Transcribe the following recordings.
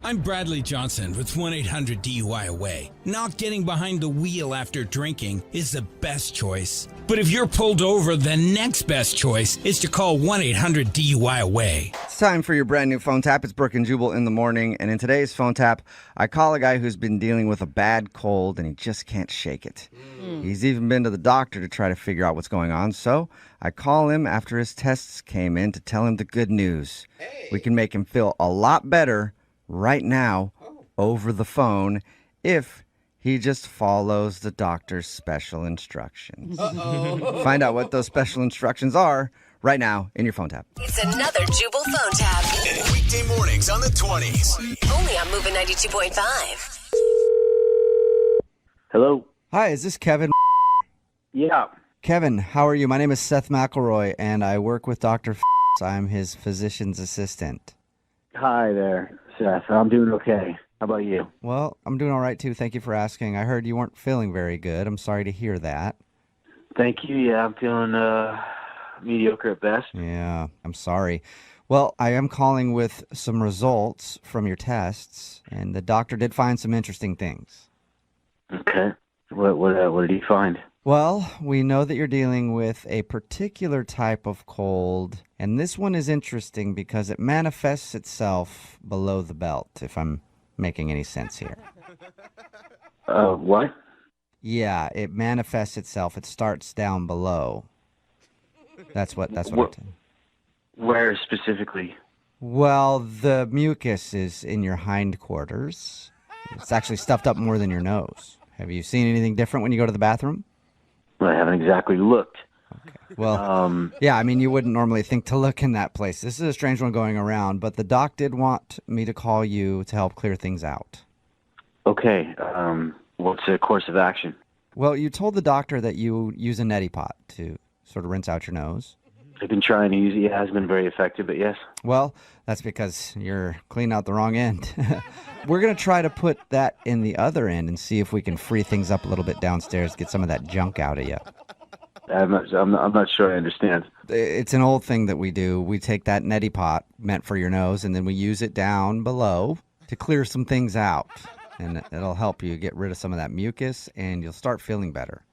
I'm Bradley Johnson with 1-800-DUI-AWAY. Not getting behind the wheel after drinking is the best choice. But if you're pulled over, the next best choice is to call 1-800-DUI-AWAY. It's time for your brand new phone tap. It's Brooke and Jubal in the morning. And in today's phone tap, I call a guy who's been dealing with a bad cold and he just can't shake it. He's even been to the doctor to try to figure out what's going on. So I call him after his tests came in to tell him the good news. We can make him feel a lot better right now over the phone if he just follows the doctor's special instructions. Find out what those special instructions are right now in your phone tap. It's another Jubal Phone Tap. Weekday mornings on the 20s. Only on Moving 92.5. Hello. Hi, is this Kevin? Yeah. Kevin, how are you? My name is Seth McElroy, and I work with Dr. I'm his physician's assistant. Hi there, Seth. I'm doing okay. How about you? Well, I'm doing all right, too. Thank you for asking. I heard you weren't feeling very good. I'm sorry to hear that. Thank you. Yeah, I'm feeling mediocre at best. Yeah, I'm sorry. Well, I am calling with some results from your tests, and the doctor did find some interesting things. Okay. What did he find? Well, we know that you're dealing with a particular type of cold, and this one is interesting because it manifests itself below the belt, if I'm making any sense here. What? Yeah, it manifests itself. It starts down below. That's what I'm saying. Where specifically? Well, the mucus is in your hindquarters. It's actually stuffed up more than your nose. Have you seen anything different when you go to the bathroom? Well, I haven't exactly looked. Okay. Well, yeah, I mean, you wouldn't normally think to look in that place. This is a strange one going around, but the doc did want me to call you to help clear things out. Okay. What's the course of action? Well, you told the doctor that you use a neti pot to sort of rinse out your nose. I've been trying to use it. It hasn't been very effective, but yes. Well, that's because you're cleaning out the wrong end. We're going to try to put that in the other end and see if we can free things up a little bit downstairs, get some of that junk out of you. I'm not sure I understand. It's an old thing that we do. We take that neti pot meant for your nose, and then we use it down below to clear some things out. And it'll help you get rid of some of that mucus, and you'll start feeling better.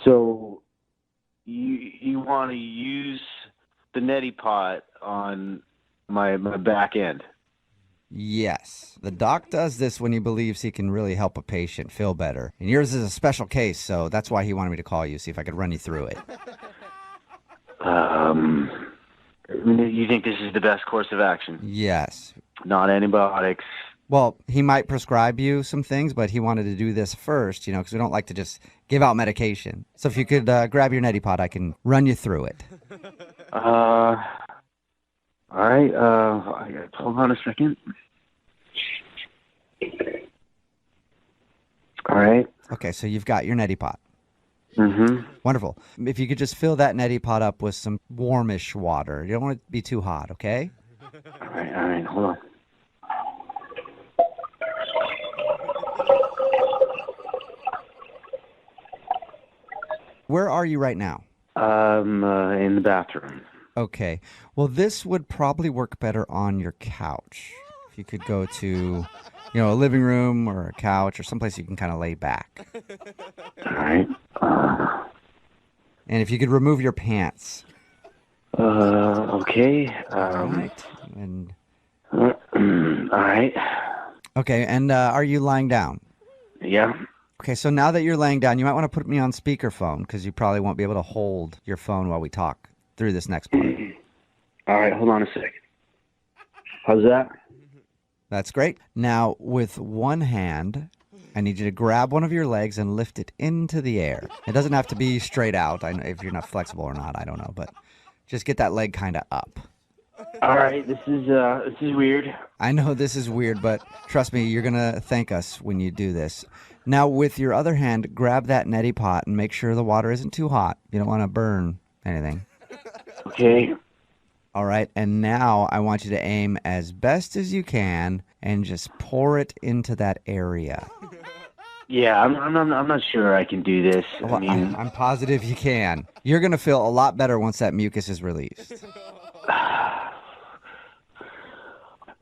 So you want to use the neti pot on my back end? Yes. The doc does this when he believes he can really help a patient feel better. And yours is a special case, so that's why he wanted me to call you, see if I could run you through it. You think this is the best course of action? Yes. Not antibiotics? Well, he might prescribe you some things, but he wanted to do this first, because we don't like to just give out medication. So if you could grab your neti pot, I can run you through it. All right. Hold on a second. All right. Okay, so you've got your neti pot. Mm-hmm. Wonderful. If you could just fill that neti pot up with some warmish water. You don't want it to be too hot, okay? All right. Hold on. Where are you right now? In the bathroom. Okay. Well, this would probably work better on your couch. If you could go to, a living room or a couch or someplace you can kind of lay back. All right. And if you could remove your pants. Okay. All right. And, all right. okay. And are you lying down? Yeah. Okay. So now that you're laying down, you might want to put me on speakerphone because you probably won't be able to hold your phone while we talk through this next part. All right. Hold on a second. How's that? That's great. Now, with one hand, I need you to grab one of your legs and lift it into the air. It doesn't have to be straight out. I know if you're not flexible or not, I don't know, but just get that leg kind of up. All right, this is weird. I know this is weird, but trust me, you're gonna thank us when you do this. Now, with your other hand, grab that neti pot and make sure the water isn't too hot. You don't want to burn anything. Okay. All right, and now I want you to aim as best as you can and just pour it into that area. Yeah, I'm not sure I can do this. Well, I mean, I'm positive you can. You're going to feel a lot better once that mucus is released.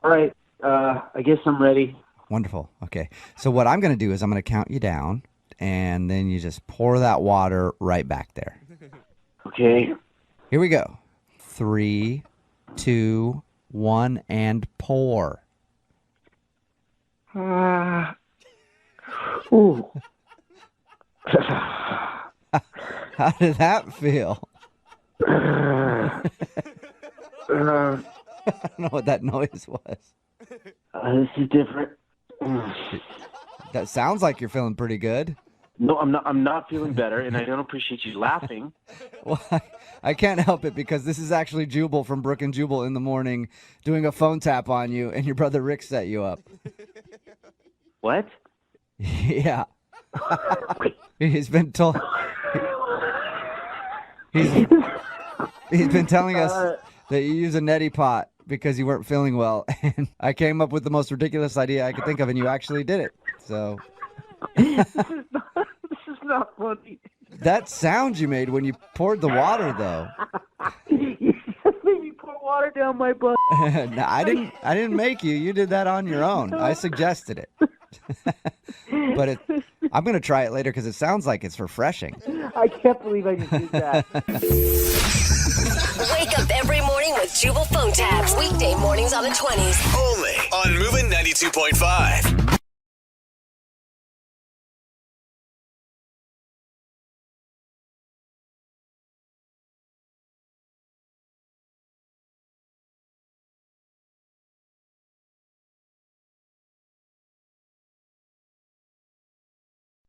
all right. I guess I'm ready. Wonderful. Okay. So what I'm going to do is I'm going to count you down, and then you just pour that water right back there. Okay. Here we go. 3, 2, 1, and pour. Ooh. How did that feel? Uh, I don't know what that noise was. this is different. That sounds like you're feeling pretty good. No, I'm not. I'm not feeling better, and I don't appreciate you laughing. Well, I can't help it because this is actually Jubal from Brooke and Jubal in the morning doing a phone tap on you, and your brother Rick set you up. What? Yeah. He's been told. He's been telling us that you use a neti pot because you weren't feeling well, and I came up with the most ridiculous idea I could think of, and you actually did it. So This is not funny. that sound you made when you poured the water, though. You just made me pour water down my butt. No, I didn't make you. You did that on your own. I suggested it. But I'm going to try it later because it sounds like it's refreshing. I can't believe I just did that. Wake up every morning with Jubal Phone Tabs. Weekday mornings on the 20s. Only on Moving 92.5.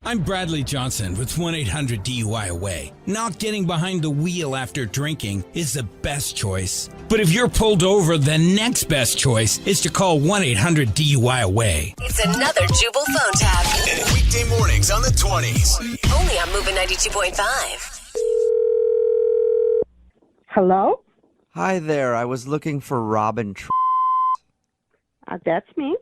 I'm Bradley Johnson with 1-800-DUI-AWAY. Not getting behind the wheel after drinking is the best choice. But if you're pulled over, the next best choice is to call 1-800-DUI-AWAY. It's another Jubal Phone Tab. Weekday mornings on the 20s. Only on Moving 92.5. Hello? Hi there. I was looking for Robin. That's me.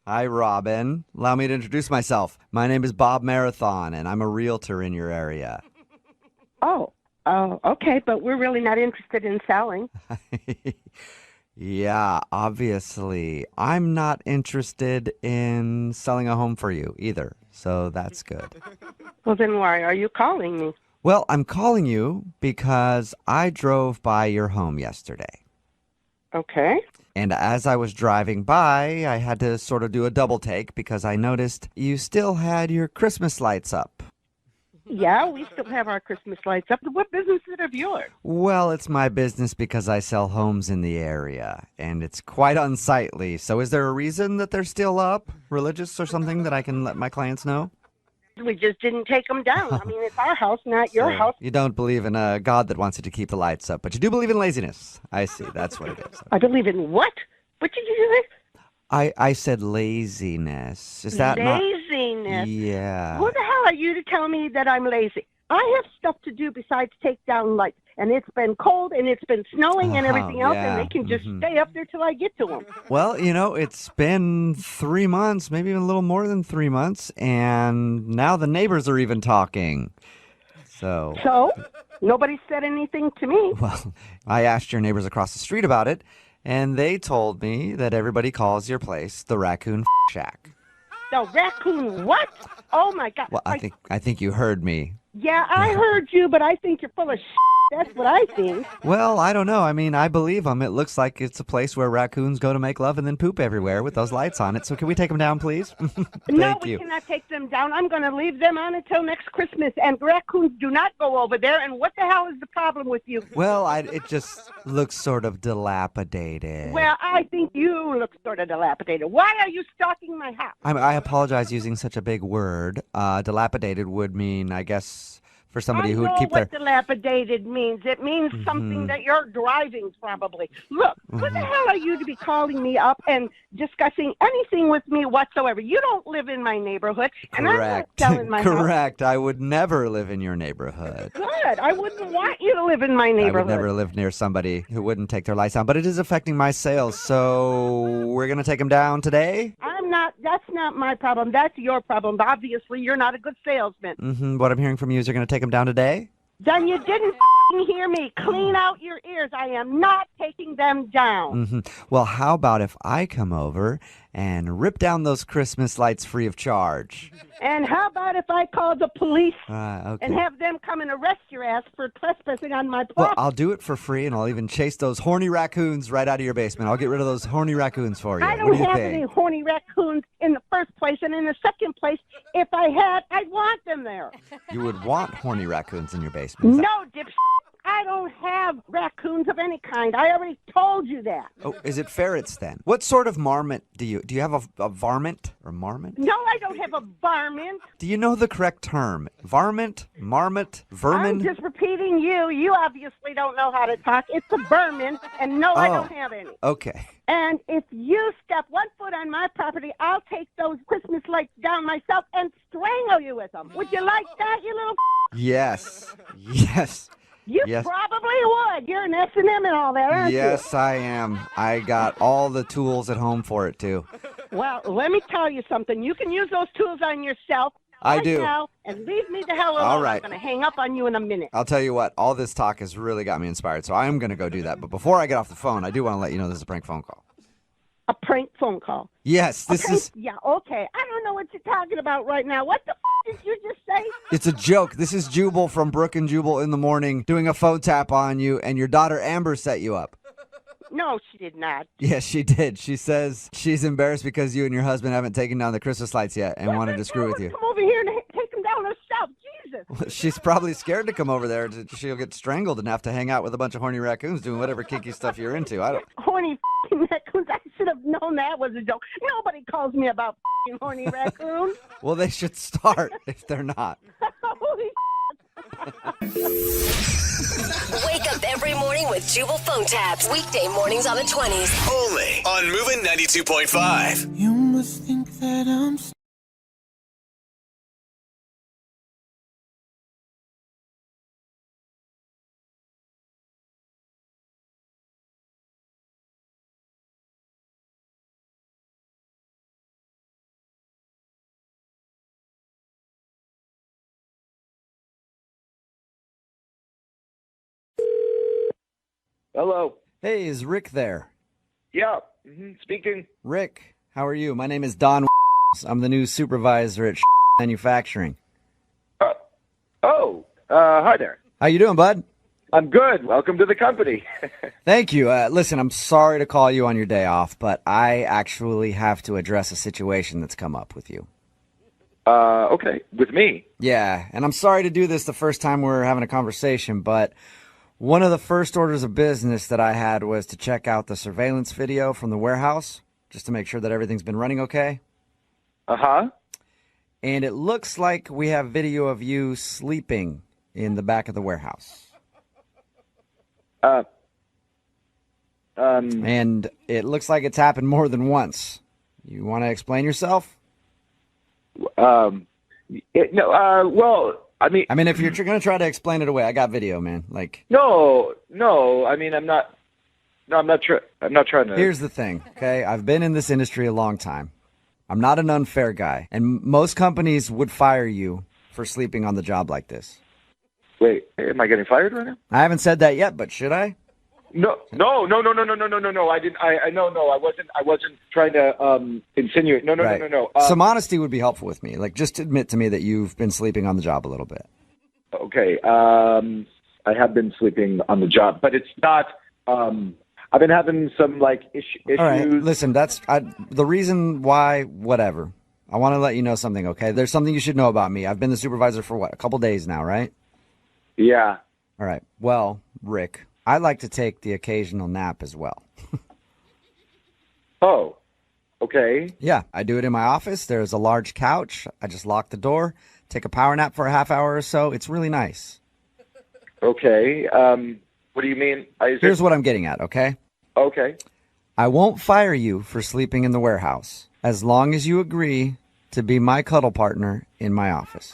Hi, Robin. Allow me to introduce myself. My name is Bob Marathon, and I'm a realtor in your area. Oh, okay, but we're really not interested in selling. Yeah, obviously. I'm not interested in selling a home for you either, so that's good. Well, then why are you calling me? Well, I'm calling you because I drove by your home yesterday. Okay. And as I was driving by, I had to sort of do a double take because I noticed you still had your Christmas lights up. Yeah, we still have our Christmas lights up. What business is it of yours? Well, it's my business because I sell homes in the area, and it's quite unsightly. So is there a reason that they're still up, religious or something, that I can let my clients know? We just didn't take them down. I mean, it's our house, not your So house. you don't believe in a God that wants you to keep the lights up, but you do believe in laziness. I see. That's what it is. I believe in what? What did you say? I said laziness. Is that not? Laziness. Yeah. Who the hell are you to tell me that I'm lazy? I have stuff to do besides take down lights. And it's been cold and it's been snowing and everything else, yeah. and they can just stay up there till I get to them. Well, you know, it's been 3 months, maybe even a little more than 3 months, and now the neighbors are even talking. So, nobody said anything to me. well, I asked your neighbors across the street about it, and they told me that everybody calls your place the Raccoon Shack. The raccoon what? Oh, my God. Well, I think you heard me. Yeah, I heard you, but I think you're full of That's what I think. Well, I don't know. I mean, I believe them. It looks like it's a place where raccoons go to make love and then poop everywhere with those lights on it. So can we take them down, please? No, we cannot take them down. I'm going to leave them on until next Christmas. And raccoons do not go over there. And what the hell is the problem with you? Well, it just looks sort of dilapidated. Well, I think you look sort of dilapidated. Why are you stalking my house? I apologize using such a big word. Dilapidated would mean, I guess, for somebody who would keep I know what dilapidated means. It means something that you're driving, probably. Look, who the hell are you to be calling me up and discussing anything with me whatsoever? You don't live in my neighborhood, and I'm not selling my house. Correct. I would never live in your neighborhood. Good. I wouldn't want you to live in my neighborhood. I would never live near somebody who wouldn't take their lights on, but it is affecting my sales, so we're going to take them down today? That's not my problem. That's your problem. Obviously, you're not a good salesman. What I'm hearing from you is you're going to take them down today? Then you didn't hear me. Clean out your ears. I am not taking them down. Well, how about if I come over and rip down those Christmas lights free of charge? And how about if I call the police Okay. and have them come and arrest your ass for trespassing on my Well, property? I'll do it for free, and I'll even chase those horny raccoons right out of your basement. I'll get rid of those horny raccoons for you. I What don't do you have think? any horny raccoons in the first place, and in the second place, if I had, I'd want them there. You would want horny raccoons in your basement. Is that- No, dipshit. I don't have raccoons of any kind. I already told you that. Oh, is it ferrets then? What sort of marmot do you have? A varmint or marmot? No, I don't have a varmint. Do you know the correct term? Varmint, marmot, vermin? I'm just repeating you. You obviously don't know how to talk. It's a vermin, and no, I don't have any. Okay. And if you step 1 foot on my property, I'll take those Christmas lights down myself and strangle you with them. Would you like that, you little? Yes. Yes. You Yes. probably would. You're an S&M and all that, aren't Yes, I am. I got all the tools at home for it too. you? Well, let me tell you something. You can use those tools on yourself I right do. now and leave me the hell alone. All right. I'm going to hang up on you in a minute. I'll tell you what, all this talk has really got me inspired, so I am going to go do that. But before I get off the phone, I do want to let you know this is a prank phone call. A prank phone call. Yes, this Okay? is, Yeah, okay. I don't know what you're talking about right now. What the did you just say? it's a joke. This is Jubal from Brooke and Jubal in the Morning doing a phone tap on you, and your daughter Amber set you up. No, she did not. Yes, she did. She says she's embarrassed because you and your husband haven't taken down the Christmas lights yet and wanted to screw with you. Come over here and take them down herself. Jesus. She's probably scared to come over there. She'll get strangled and have to hang out with a bunch of horny raccoons doing whatever kinky stuff you're into. I don't. Horny raccoons. I should have known that was a joke. Nobody calls me about horny raccoons. Well, they should start if they're not. Holy Wake up every morning with Jubal Phone Taps. Weekday mornings on the 20s. Only on Moving 92.5. You must think that I'm Hello. Hey, is Rick there? Yeah. Speaking. Rick, how are you? My name is Don. I'm the new supervisor at manufacturing. Hi there. How you doing, bud? I'm good. Welcome to the company. Thank you. Listen, I'm sorry to call you on your day off, but I actually have to address a situation that's come up with you. Okay. With me. Yeah, and I'm sorry to do this the first time we're having a conversation, but one of the first orders of business that I had was to check out the surveillance video from the warehouse, just to make sure that everything's been running okay. Uh-huh. And it looks like we have video of you sleeping in the back of the warehouse. And it looks like it's happened more than once. You want to explain yourself? Well, I mean, if you're going to try to explain it away, I got video, man. Like, no, I mean, I'm not trying to. here's the thing, okay? I've been in this industry a long time. I'm not an unfair guy, and most companies would fire you for sleeping on the job like this. Wait, am I getting fired right now? I haven't said that yet, but should I? No. I didn't. I wasn't trying to insinuate. No. Right. Some honesty would be helpful with me. Like, just admit to me that you've been sleeping on the job a little bit. Okay. I have been sleeping on the job, but it's not. I've been having some issues. All right. Listen, that's the reason why. Whatever. I want to let you know something. Okay. There's something you should know about me. I've been the supervisor for a couple days now, right? Yeah. All right. Well, Rick, I like to take the occasional nap as well. Oh. Okay. Yeah, I do it in my office. There's a large couch. I just lock the door, take a power nap for a half hour or so. It's really nice. Okay. What do you mean? Here's what I'm getting at, okay? Okay. I won't fire you for sleeping in the warehouse as long as you agree to be my cuddle partner in my office.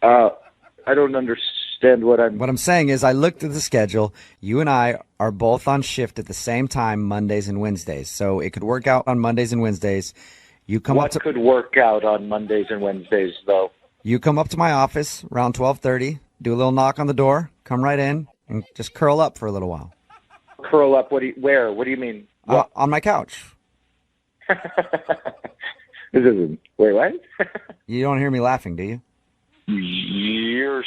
I don't understand what I'm... What I'm saying is I looked at the schedule. You and I are both on shift at the same time Mondays and Wednesdays. So it could work out on Mondays and Wednesdays. You come What could work out on Mondays and Wednesdays, though? You come up to my office around 12:30. do a little knock on the door, come right in, and just curl up for a little while. Curl up? Where? What do you mean? On my couch. This isn't. Wait, what? You don't hear me laughing, do you? You're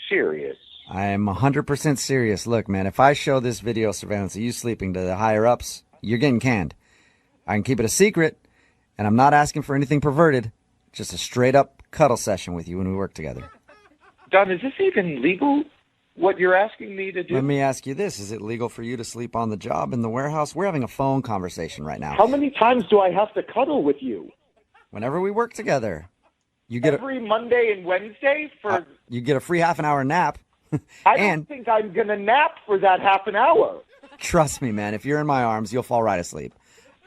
serious. I am 100% serious. Look, man, if I show this video surveillance of you sleeping to the higher-ups, you're getting canned. I can keep it a secret, and I'm not asking for anything perverted. Just a straight-up cuddle session with you when we work together. Don, is this even legal, what you're asking me to do? Let me ask you this. Is it legal for you to sleep on the job in the warehouse? We're having a phone conversation right now. How many times do I have to cuddle with you? Whenever we work together. You get Every Monday and Wednesday? You get a free half an hour nap. I don't think I'm going to nap for that half an hour. Trust me, man. If you're in my arms, you'll fall right asleep.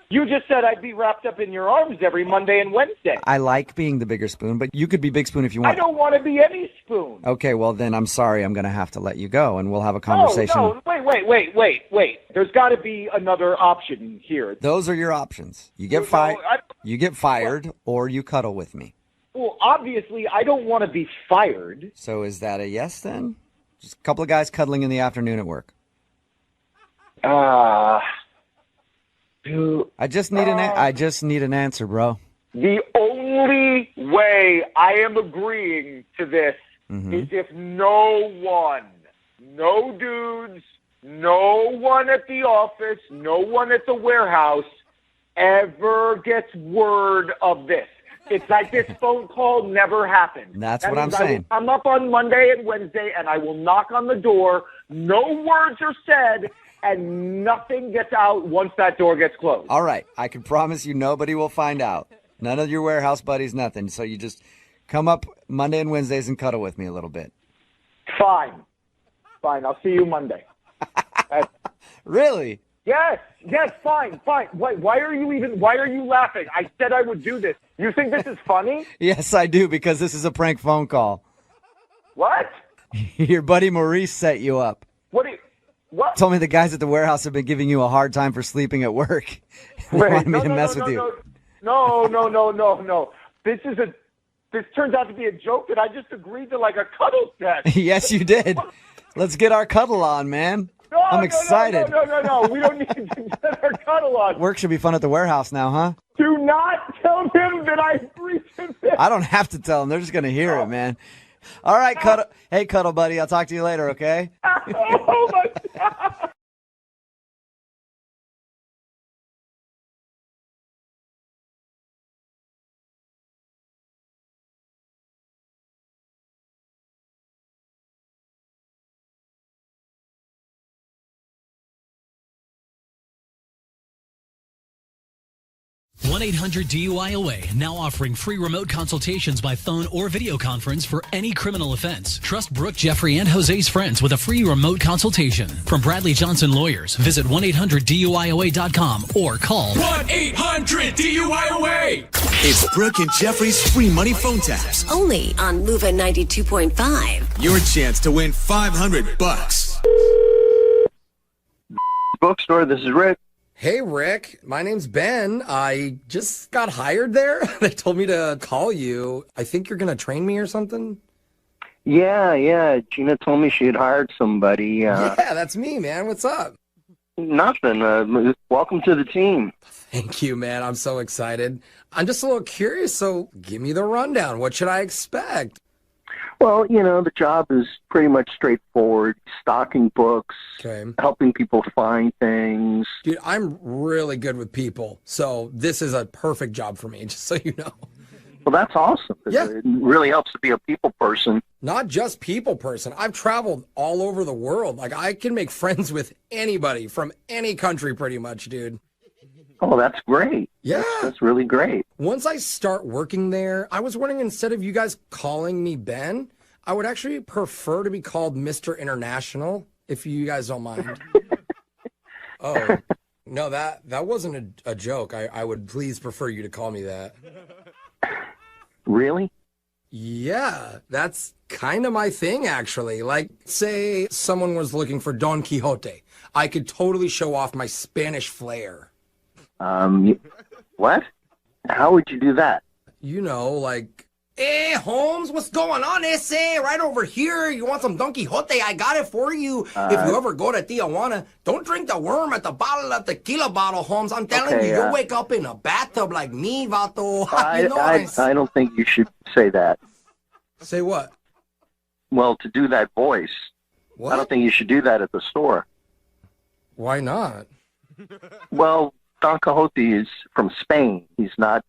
You just said I'd be wrapped up in your arms every Monday and Wednesday. I like being the bigger spoon, but you could be Big Spoon if you want. I don't want to be any spoon. Okay, well, then I'm sorry. I'm going to have to let you go, and we'll have a conversation. No, wait. There's got to be another option here. Those are your options. You get fired, or you cuddle with me. Well, obviously, I don't want to be fired. So is that a yes, then? Just a couple of guys cuddling in the afternoon at work. I just need an answer, bro. The only way I am agreeing to this is if no dudes, no one at the office, no one at the warehouse ever gets word of this. It's like this phone call never happened. That's what I'm saying. I will come up on Monday and Wednesday, and I will knock on the door. No words are said, and nothing gets out once that door gets closed. All right. I can promise you nobody will find out. None of your warehouse buddies, nothing. So you just come up Monday and Wednesdays and cuddle with me a little bit. Fine. I'll see you Monday. Really? Yes, fine. Wait, why are you laughing? I said I would do this. You think this is funny? Yes, I do, because this is a prank phone call. What? Your buddy Maurice set you up. What? Told me the guys at the warehouse have been giving you a hard time for sleeping at work. They wanted me to mess with you. No. This turns out to be a joke that I just agreed to, like a cuddle set. Yes, you did. Let's get our cuddle on, man. I'm excited. No. We don't need to get our cuddle on. Work should be fun at the warehouse now, huh? Do not tell him that I agreed to this. I don't have to tell him. They're just going to hear it, man. All right, Cuddle. Hey, Cuddle buddy. I'll talk to you later, okay? Oh, my God. One 1-800-DUI-AWAY, now offering free remote consultations by phone or video conference for any criminal offense. Trust Brooke, Jeffrey, and Jose's friends with a free remote consultation. From Bradley Johnson Lawyers, visit 1-800-DUI-AWAY.com or call 1-800-DUI-AWAY. It's Brooke and Jeffrey's free money phone taps. Only on Moving 92.5. Your chance to win $500. Bookstore, this is Rick. Hey, Rick. My name's Ben. I just got hired there. They told me to call you. I think you're going to train me or something? Yeah. Gina told me she had hired somebody. Yeah, that's me, man. What's up? Nothing. Welcome to the team. Thank you, man. I'm so excited. I'm just a little curious, so give me the rundown. What should I expect? Well, the job is pretty much straightforward. Stocking books, helping people find things. Dude, I'm really good with people, so this is a perfect job for me, just so you know. Well, that's awesome. Yeah. It really helps to be a people person. Not just people person. I've traveled all over the world. Like, I can make friends with anybody from any country pretty much, dude. Oh, that's great. Yeah. That's really great. Once I start working there, I was wondering, instead of you guys calling me Ben, I would actually prefer to be called Mr. International, if you guys don't mind. Oh, no, that wasn't a joke. I would please prefer you to call me that. Really? Yeah, that's kind of my thing, actually. Like, say someone was looking for Don Quixote. I could totally show off my Spanish flair. What? How would you do that? Like Hey, Holmes, what's going on, ese? Right over here. You want some Don Quixote? I got it for you. If you ever go to Tijuana, don't drink the worm at the bottle of tequila bottle, Holmes. I'm telling you, you'll wake up in a bathtub like me, vato. I don't think you should say that. Say what? Well, to do that voice, what? I don't think you should do that at the store. Why not? Well, Don Quixote is from Spain. He's not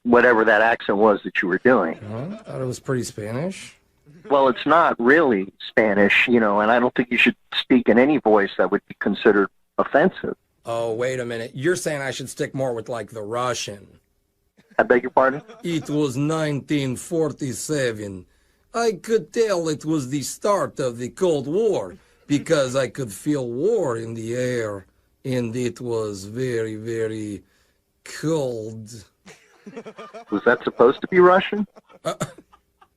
whatever that accent was that you were doing. I thought it was pretty Spanish. Well, it's not really Spanish, and I don't think you should speak in any voice that would be considered offensive. Oh, wait a minute. You're saying I should stick more with, like, the Russian. I beg your pardon? It was 1947. I could tell it was the start of the Cold War because I could feel war in the air, and it was very, very cold. Was that supposed to be Russian?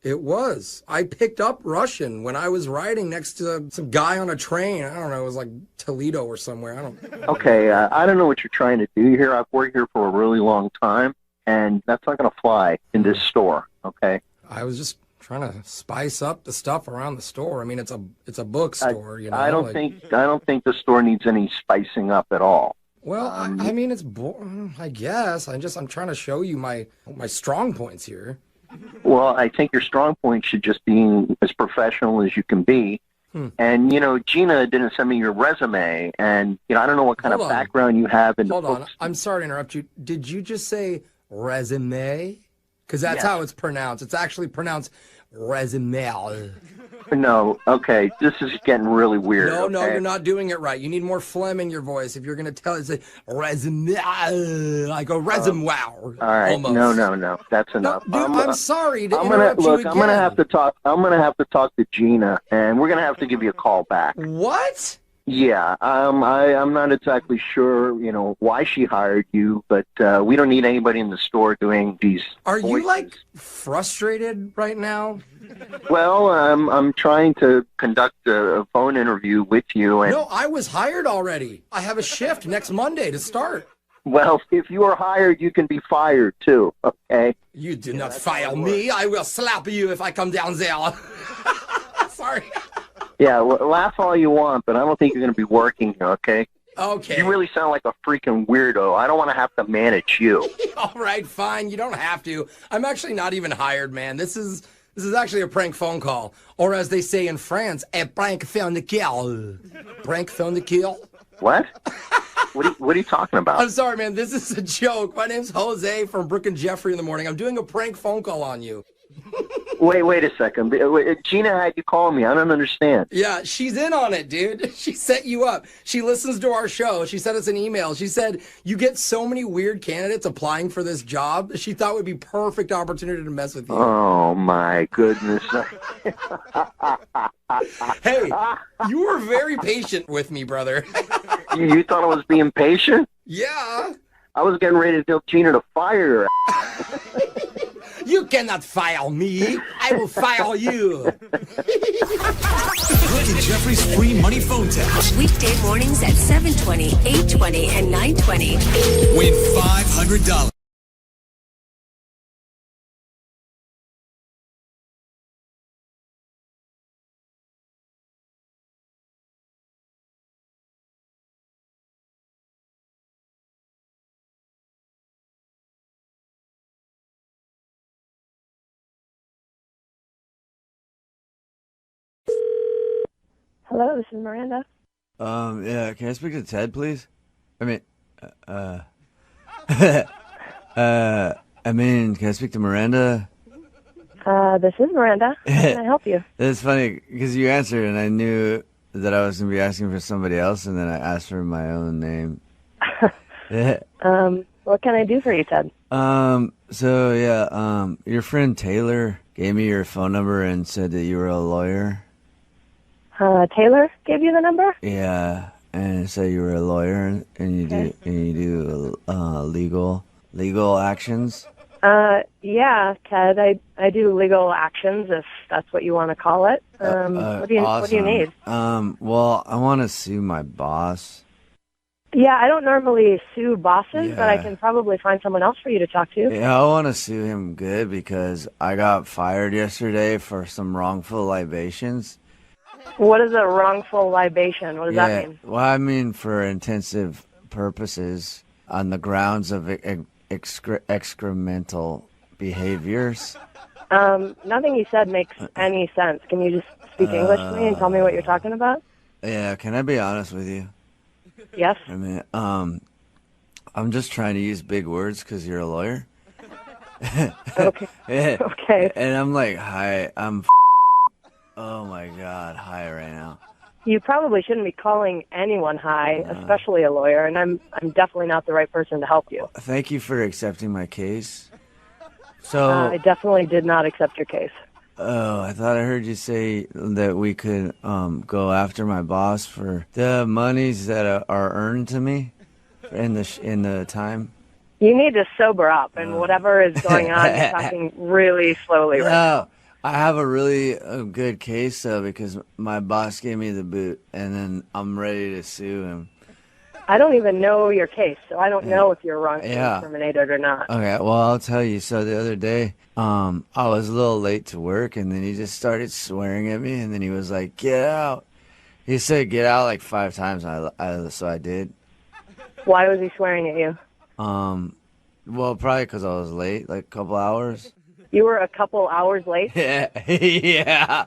It was. I picked up Russian when I was riding next to some guy on a train. I don't know. It was like Toledo or somewhere. I don't know. Okay, I don't know what you're trying to do here. I've worked here for a really long time, and that's not going to fly in this store, okay? I was just trying to spice up the stuff around the store. I mean, it's a bookstore, I don't think the store needs any spicing up at all. Well, I mean, it's I guess. I'm trying to show you my strong points here. Well, I think your strong point should just be as professional as you can be. And, Gina didn't send me your resume, and, I don't know what kind of background you have in the books. Hold on. I'm sorry to interrupt you. Did you just say resume? Because that's how it's pronounced. It's actually pronounced resume. No, okay, this is getting really weird. No, you're not doing it right. You need more phlegm in your voice. If you're going to tell it, say resume, like a resume. Wow. All right, almost. No, that's enough. No, dude, I'm sorry to I'm interrupt you again. I'm gonna have to talk to Gina, and we're gonna have to give you a call back. What? Yeah, I'm not exactly sure, why she hired you, but we don't need anybody in the store doing these. Are voices. you like frustrated right now? Well, I'm trying to conduct a phone interview with you, and no, I was hired already. I have a shift next Monday to start. Well, if you are hired, you can be fired too. Okay. You do not fire me. I will slap you if I come down there. Sorry. Yeah, laugh all you want, but I don't think you're going to be working here, okay? Okay. You really sound like a freaking weirdo. I don't want to have to manage you. All right, fine. You don't have to. I'm actually not even hired, man. This is actually a prank phone call. Or as they say in France, a prank phone de kill. Prank phone de kill? What? What are you talking about? I'm sorry, man. This is a joke. My name's Jose from Brooke and Jeffrey in the morning. I'm doing a prank phone call on you. Wait a second. Gina had you call me. I don't understand. Yeah, she's in on it, dude. She set you up. She listens to our show. She sent us an email. She said, you get so many weird candidates applying for this job. She thought it would be perfect opportunity to mess with you. Oh, my goodness. Hey, you were very patient with me, brother. You thought I was being patient? Yeah. I was getting ready to tell Gina to fire her. You cannot file me. I will file you. Brooke and Jeffrey's free money phone tap. Weekday mornings at 7:20, 8:20, and 9:20. Win $500. Hello, this is Miranda. Yeah, can I speak to Ted, please? Can I speak to Miranda? This is Miranda. How can I help you? It's funny, because you answered, and I knew that I was going to be asking for somebody else, and then I asked for my own name. What can I do for you, Ted? Your friend Taylor gave me your phone number and said that you were a lawyer. Taylor gave you the number? Yeah, and said you were a lawyer, and you do legal actions. Yeah, Ted, I do legal actions, if that's what you want to call it. What do you need? Well, I want to sue my boss. Yeah, I don't normally sue bosses, but I can probably find someone else for you to talk to. Yeah, I want to sue him good because I got fired yesterday for some wrongful libations. What is a wrongful libation? What does that mean? Well, I mean for intensive purposes on the grounds of excremental behaviors. Nothing you said makes any sense. Can you just speak English to me and tell me what you're talking about? Yeah, can I be honest with you? Yes. I mean, I'm just trying to use big words because you're a lawyer. Okay. Okay. And I'm like, hi, oh my God, hi right now. You probably shouldn't be calling anyone high, especially a lawyer, and I'm definitely not the right person to help you. Thank you for accepting my case. So I definitely did not accept your case. Oh, I thought I heard you say that we could go after my boss for the monies that are earned to me in the time. You need to sober up, and whatever is going on, you're talking really slowly right now. I have a really good case though because my boss gave me the boot, and then I'm ready to sue him. I don't even know your case, so I don't know if you're wrongfully terminated or not. Okay, well, I'll tell you. So the other day, I was a little late to work, and then he just started swearing at me, and then he was like, "Get out." He said, "Get out" like 5 times, so I did. Why was he swearing at you? Well, probably because I was late, like a couple hours. You were a couple hours late? Yeah, yeah.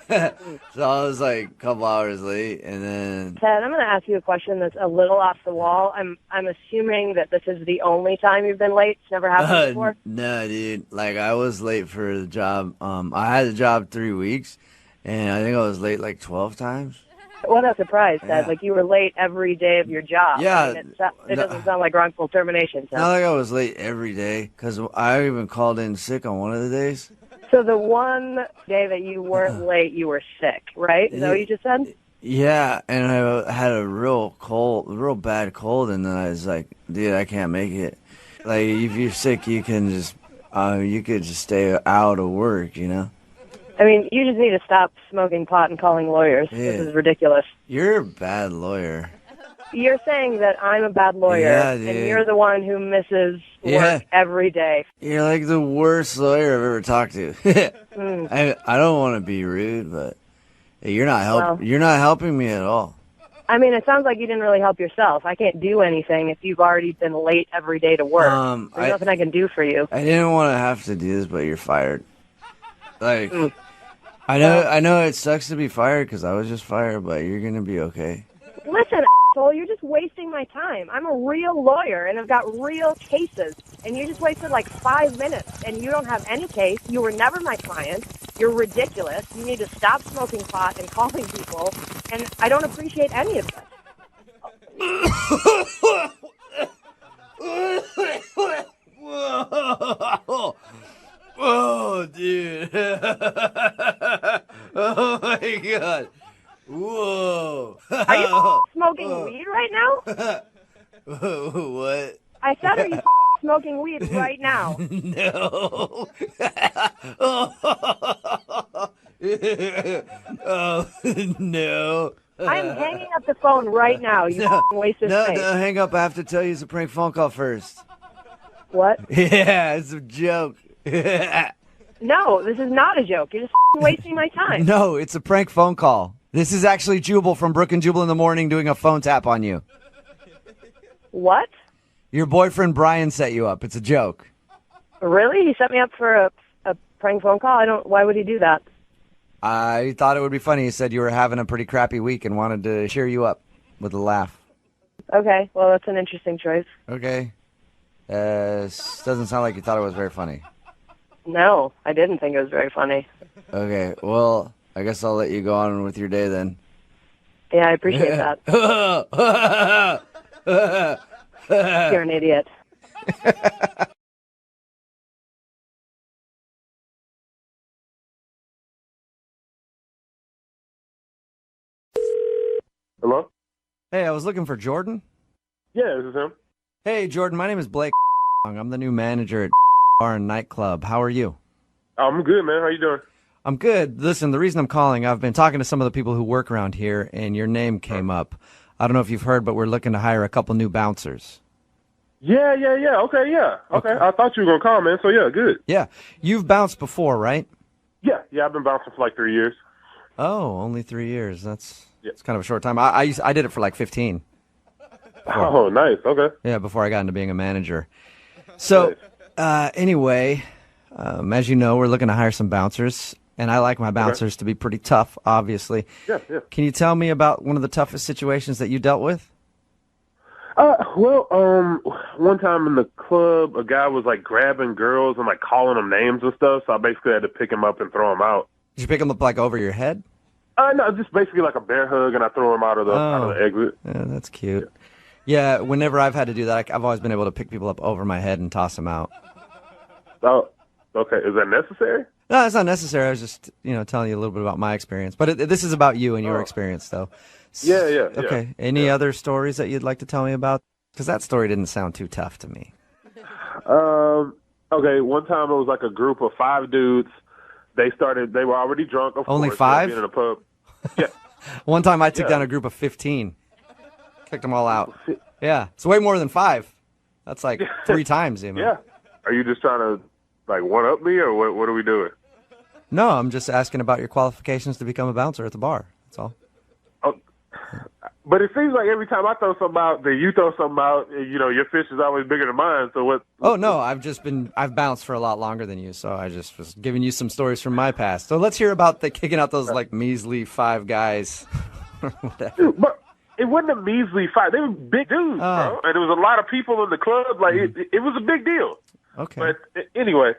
So I was like a couple hours late, and then... Ted, I'm going to ask you a question that's a little off the wall. I'm assuming that this is the only time you've been late. It's never happened before? No, dude. Like, I was late for the job. I had the job 3 weeks, and I think I was late like 12 times. What a surprise, Ted. Yeah. Like, you were late every day of your job. Yeah. I mean, it doesn't sound like wrongful termination, Ted. Not like I was late every day, because I even called in sick on one of the days. So the one day that you weren't late, you were sick, right? Is that what you just said? Yeah, and I had a real bad cold, and then I was like, dude, I can't make it. Like, if you're sick, you can just, you could just stay out of work, you know? I mean, you just need to stop smoking pot and calling lawyers. Yeah. This is ridiculous. You're a bad lawyer. You're saying that I'm a bad lawyer, and you're the one who misses work every day. You're like the worst lawyer I've ever talked to. I don't want to be rude, but you're not you're not helping me at all. I mean, it sounds like you didn't really help yourself. I can't do anything if you've already been late every day to work. There's nothing I can do for you. I didn't want to have to do this, but you're fired. Like, I know it sucks to be fired because I was just fired, but you're gonna be okay. Listen, asshole, you're just wasting my time. I'm a real lawyer, and I've got real cases, and you just wasted like 5 minutes, and you don't have any case. You were never my client. You're ridiculous. You need to stop smoking pot and calling people, and I don't appreciate any of this. Whoa, dude. Oh, my God. Whoa. Are you smoking weed right now? What? I said, are you smoking weed right now? No. Oh, no. I'm hanging up the phone right now. You wasted space. No, hang up. I have to tell you it's a prank phone call first. What? Yeah, it's a joke. No, this is not a joke. You're just wasting my time. No, it's a prank phone call. This is actually Jubal from Brooke and Jubal in the Morning doing a phone tap on you. What? Your boyfriend Brian set you up. It's a joke. Really? He set me up for a prank phone call? Why would he do that? I thought it would be funny. He said you were having a pretty crappy week and wanted to cheer you up with a laugh. Okay, well, that's an interesting choice. Okay. Doesn't sound like you thought it was very funny. No, I didn't think it was very funny. Okay, well, I guess I'll let you go on with your day then. Yeah, I appreciate that. You're an idiot. Hello? Hey, I was looking for Jordan. Yeah, this is him. Hey, Jordan, my name is Blake. I'm the new manager at Bar and Nightclub. How are you? I'm good, man. How you doing? I'm good. Listen, the reason I'm calling, I've been talking to some of the people who work around here, and your name came up. I don't know if you've heard, but we're looking to hire a couple new bouncers. Yeah. Okay, yeah. Okay. I thought you were going to call, man. So, yeah, good. Yeah. You've bounced before, right? Yeah, I've been bouncing for like 3 years. Oh, only 3 years. That's kind of a short time. I did it for like 15. Oh, nice. Okay. Yeah, before I got into being a manager. So, anyway, as you know, we're looking to hire some bouncers, and I like my bouncers to be pretty tough, obviously. Yeah. Can you tell me about one of the toughest situations that you dealt with? One time in the club, a guy was like grabbing girls and like calling them names and stuff, so I basically had to pick him up and throw him out. Did you pick him up like over your head? No, just basically like a bear hug, and I throw him out of the exit. Yeah, that's cute. Yeah, whenever I've had to do that, I've always been able to pick people up over my head and toss them out. Oh, okay. Is that necessary? No, it's not necessary. I was just, telling you a little bit about my experience. But this is about you and your experience, though. Yeah. Okay. Any other stories that you'd like to tell me about? Because that story didn't sound too tough to me. Okay. One time it was like a group of 5 dudes. They were already drunk. Of Only course, 5? Being in a pub. Yeah. One time I took down a group of 15. Kicked them all out. Yeah. It's way more than 5. That's like 3 times, even. Yeah. Are you just trying to like one up me, or what are we doing? No, I'm just asking about your qualifications to become a bouncer at the bar. That's all. Oh, but it seems like every time I throw something out, then you throw something out, and, your fish is always bigger than mine. So what? Oh no, I've bounced for a lot longer than you, so I just was giving you some stories from my past. So let's hear about the kicking out those like measly 5 guys. Whatever. But it wasn't a measly 5. They were big dudes, bro, and there was a lot of people in the club. Like it was a big deal. Okay. But anyway,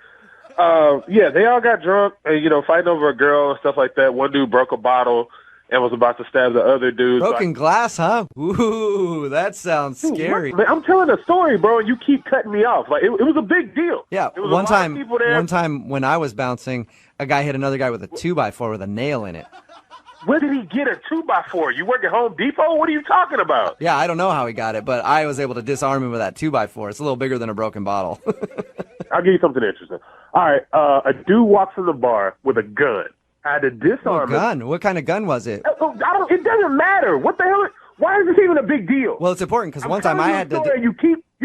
they all got drunk, and, fighting over a girl and stuff like that. One dude broke a bottle and was about to stab the other dude. Broken glass, huh? Ooh, that sounds scary. Man, I'm telling a story, bro, and you keep cutting me off. Like it was a big deal. Yeah, there was a lot of people there. One time when I was bouncing, a guy hit another guy with a 2x4 with a nail in it. Where did he get a 2x4? You work at Home Depot? What are you talking about? Yeah, I don't know how he got it, but I was able to disarm him with that 2x4. It's a little bigger than a broken bottle. I'll give you something interesting. All right, a dude walks in the bar with a gun. I had to disarm him. Gun? What kind of gun was it? It doesn't matter. What the hell? Why is this even a big deal? Well, it's important because one time I had to. You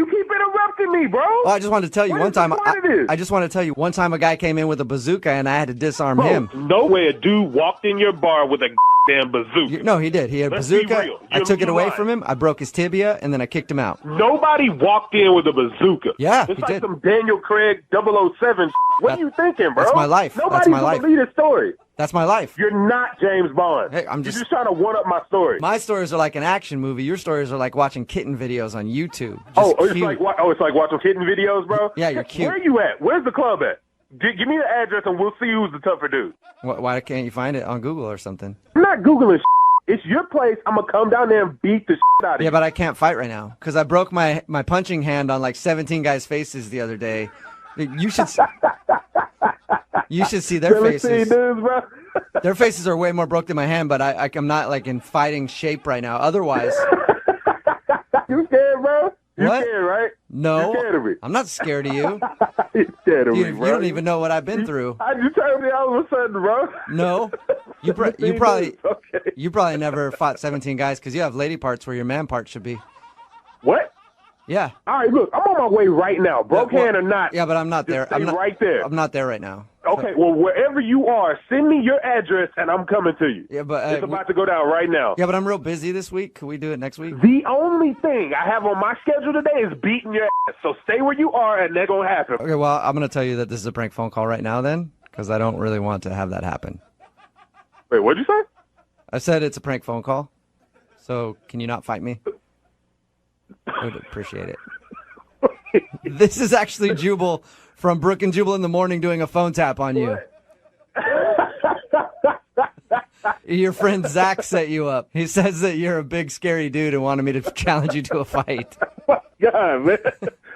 keep interrupting me, bro. Well, I just wanted to tell you one time. I just want to tell you one time a guy came in with a bazooka and I had to disarm him. No way a dude walked in your bar with a damn bazooka. No, he did. He had a bazooka. I took it away from him. I broke his tibia and then I kicked him out. Nobody walked in with a bazooka. Yeah, it's he like did. some Daniel Craig 007. What are you thinking, bro? That's my life. Nobody's That's my life. believe this story. That's my life. You're not James Bond. Hey, You're just trying to one-up my story. My stories are like an action movie. Your stories are like watching kitten videos on YouTube. It's like watching kitten videos, bro? Yeah, you're cute. Where are you at? Where's the club at? Give me the address and we'll see who's the tougher dude. Why can't you find it on Google or something? I'm not Googling It's your place. I'm going to come down there and beat the out of you. Yeah, but I can't fight right now because I broke my punching hand on like 17 guys' faces the other day. You should see their faces. Dudes, bro. Their faces are way more broke than my hand, but I'm not like in fighting shape right now. Otherwise, you scared, bro? You what? scared, right? No, you're scared of me. I'm not scared of you. You're scared of me, bro. You don't even know what I've been through. You told me all of a sudden, bro. No, you probably never fought 17 guys because you have lady parts where your man part should be. What? Yeah. All right, look, I'm on my way right now, broke hand or not. Yeah, but I'm not there. I'm right there. I'm not there right now. Okay, well, wherever you are, send me your address and I'm coming to you. Yeah, but it's about to go down right now. Yeah, but I'm real busy this week. Can we do it next week? The only thing I have on my schedule today is beating your ass. So stay where you are, and that's gonna happen. Okay, well, I'm gonna tell you that this is a prank phone call right now, then, because I don't really want to have that happen. Wait, what'd you say? I said it's a prank phone call. So can you not fight me? I would appreciate it. This is actually Jubal from Brooke and Jubal in the Morning doing a phone tap on you. Your friend Zach set you up. He says that you're a big, scary dude and wanted me to challenge you to a fight. Oh my God, man.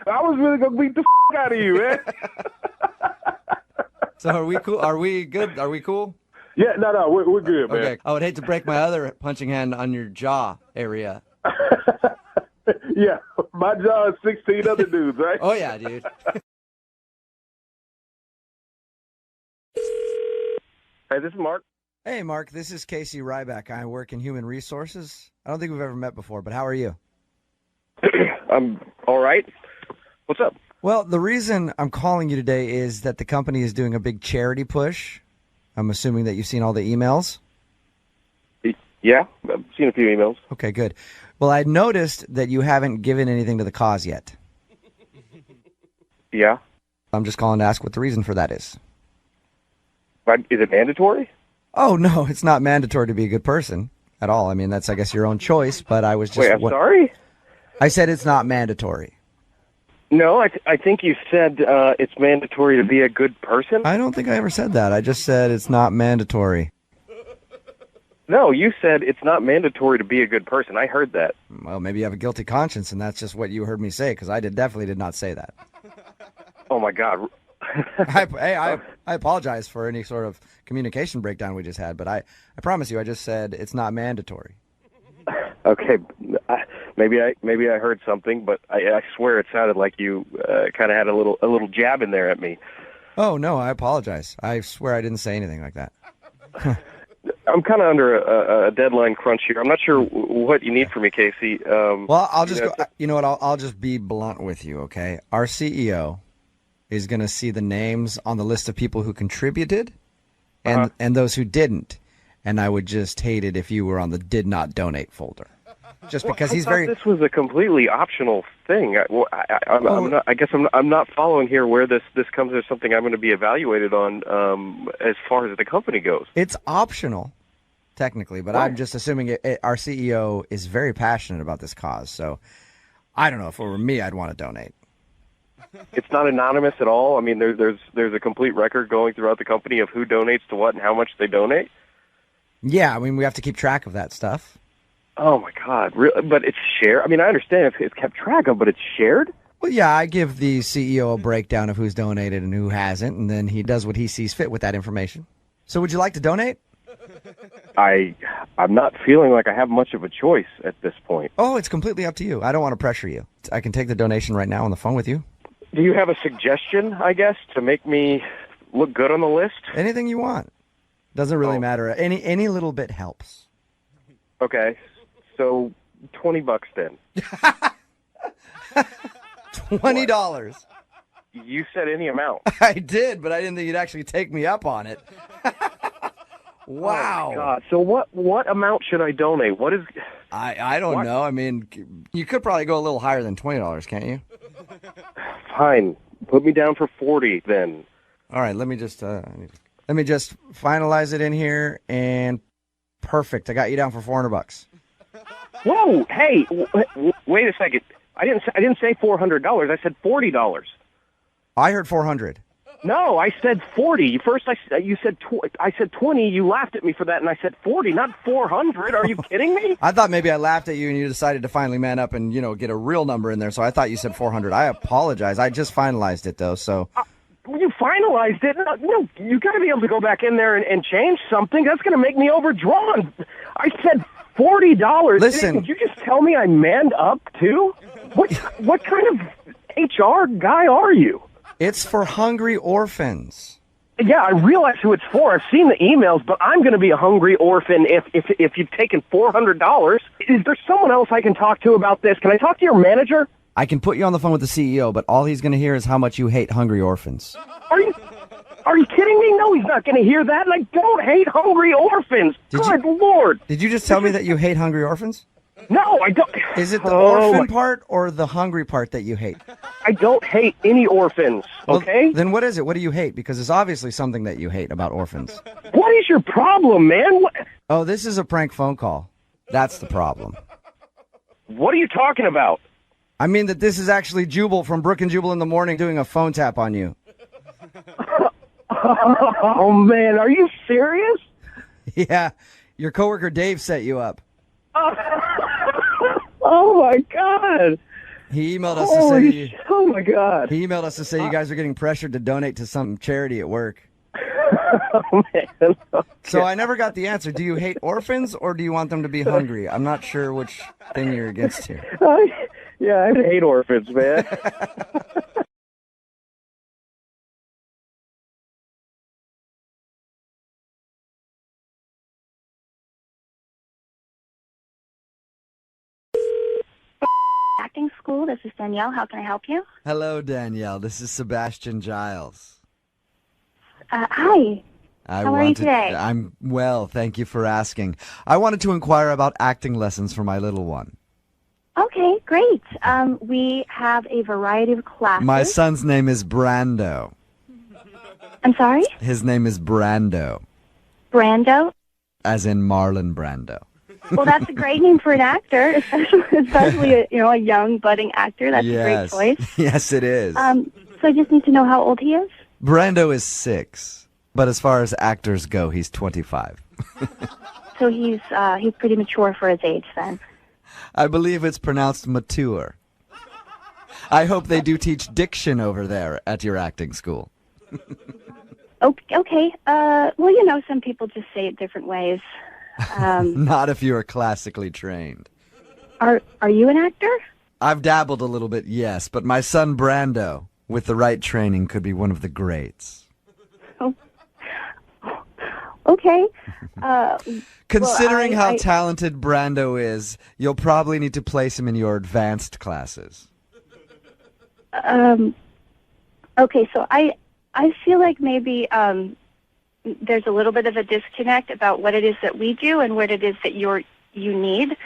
I was really going to beat the out of you, man. So are we cool? Are we good? Are we cool? Yeah, no, we're good, man. Okay. I would hate to break my other punching hand on your jaw area. Yeah, my jaw is 16 other dudes, right? Oh, yeah, dude. Hey, this is Mark. Hey, Mark, this is Casey Ryback. I work in human resources. I don't think we've ever met before, but how are you? I'm all right. What's up? Well, the reason I'm calling you today is that the company is doing a big charity push. I'm assuming that you've seen all the emails. Yeah, I've seen a few emails. Okay, good. Well, I noticed that you haven't given anything to the cause yet. Yeah. I'm just calling to ask what the reason for that is. But is it mandatory? Oh, no, it's not mandatory to be a good person at all. I mean, that's, I guess, your own choice, but I was just... Wait, I'm sorry? I said it's not mandatory. No, I think you said it's mandatory to be a good person. I don't think I ever said that. I just said it's not mandatory. No, you said it's not mandatory to be a good person. I heard that. Well, maybe you have a guilty conscience, and that's just what you heard me say, because I definitely did not say that. Oh, my God. I apologize for any sort of communication breakdown we just had, but I promise you, I just said it's not mandatory. Okay, maybe I heard something, but I swear it sounded like you kind of had a little jab in there at me. Oh no, I apologize. I swear I didn't say anything like that. I'm kind of under a deadline crunch here. I'm not sure what you need from me, Casey. Well, I'll just go. You know what? I'll just be blunt with you. Okay, our CEO is going to see the names on the list of people who contributed and those who didn't. And I would just hate it if you were on the did not donate folder. Just because he's very... This was a completely optional thing. I guess I'm not following here where this comes as something I'm going to be evaluated on as far as the company goes. It's optional, technically, but I'm just assuming our CEO is very passionate about this cause. So I don't know. If it were me, I'd want to donate. It's not anonymous at all. I mean, there's a complete record going throughout the company of who donates to what and how much they donate. Yeah, I mean, we have to keep track of that stuff. Oh, my God. Really? But it's shared? I mean, I understand if it's kept track of, but it's shared? Well, yeah, I give the CEO a breakdown of who's donated and who hasn't, and then he does what he sees fit with that information. So would you like to donate? I'm not feeling like I have much of a choice at this point. Oh, it's completely up to you. I don't want to pressure you. I can take the donation right now on the phone with you. Do you have a suggestion, I guess, to make me look good on the list? Anything you want. Doesn't really matter. Any little bit helps. Okay. So $20 then. $20. You said any amount. I did, but I didn't think you'd actually take me up on it. Wow. Oh my God. So what amount should I donate? What is... I don't know. I mean, you could probably go a little higher than $20, can't you? Fine. Put me down for 40 then. All right, let me just finalize it in here, and perfect. I got you down for $400. Whoa! Hey, wait a second. I didn't say $400. I said $40. I heard 400. No, I said 40. First, you said I said 20. You laughed at me for that, and I said 40, not 400. Are you kidding me? I thought maybe I laughed at you, and you decided to finally man up and get a real number in there. So I thought you said 400. I apologize. I just finalized it though. So you finalized it. No, you got to be able to go back in there and change something. That's going to make me overdrawn. I said $40. Listen, did you just tell me I manned up too? What kind of HR guy are you? It's for hungry orphans. Yeah, I realize who it's for. I've seen the emails, but I'm going to be a hungry orphan if you've taken $400. Is there someone else I can talk to about this? Can I talk to your manager? I can put you on the phone with the CEO, but all he's going to hear is how much you hate hungry orphans. Are you kidding me? No, he's not going to hear that, and I don't hate hungry orphans. Good Lord. Did you just tell me that you hate hungry orphans? No, I don't. Is it the orphan part or the hungry part that you hate? I don't hate any orphans, okay? Well, then what is it? What do you hate? Because it's obviously something that you hate about orphans. What is your problem, man? Oh, this is a prank phone call. That's the problem. What are you talking about? I mean that this is actually Jubal from Brooke and Jubal in the Morning doing a phone tap on you. Oh, man, are you serious? Yeah, your coworker Dave set you up. Oh, my God. He emailed us to say... Oh, my God. He emailed us to say you guys are getting pressured to donate to some charity at work. Oh, man. Okay. So I never got the answer. Do you hate orphans or do you want them to be hungry? I'm not sure which thing you're against here. Yeah, I hate orphans, man. School. This is Danielle. How can I help you? Hello, Danielle. This is Sebastian Giles. Hi. How are you today? I'm well, thank you for asking. I wanted to inquire about acting lessons for my little one. Okay, great. We have a variety of classes. My son's name is Brando. I'm sorry? His name is Brando. Brando? As in Marlon Brando. Well, that's a great name for an actor, especially a young budding actor. That's a great choice. Yes, it is. So I just need to know how old he is. Brando is 6, but as far as actors go, he's 25. So he's pretty mature for his age then. I believe it's pronounced mature. I hope they do teach diction over there at your acting school. Okay. Well, some people just say it different ways. Not if you are classically trained. Are you an actor? I've dabbled a little bit, yes, but my son Brando, with the right training, could be one of the greats. Oh. Okay. Considering how talented Brando is, you'll probably need to place him in your advanced classes. Okay, so I feel like maybe there's a little bit of a disconnect about what it is that we do and what it is that you need.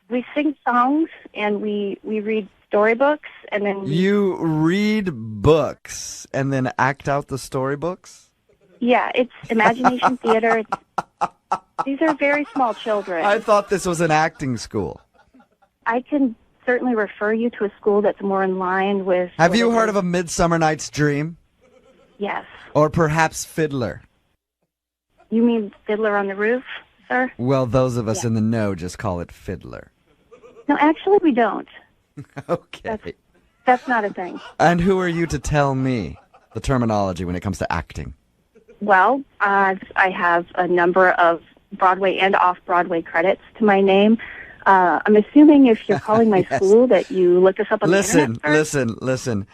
We sing songs and we read storybooks and then You read books and then act out the storybooks? Yeah, it's imagination theater. These are very small children. I thought this was an acting school. I can certainly refer you to a school that's more in line with... Have you heard of A Midsummer Night's Dream? Yes. Or perhaps Fiddler? You mean Fiddler on the Roof, sir? Well, those of us in the know just call it Fiddler. No, actually we don't. Okay. That's not a thing. And who are you to tell me the terminology when it comes to acting? Well, I have a number of Broadway and off-Broadway credits to my name. I'm assuming if you're calling my school that you look us up on the internet first. Listen.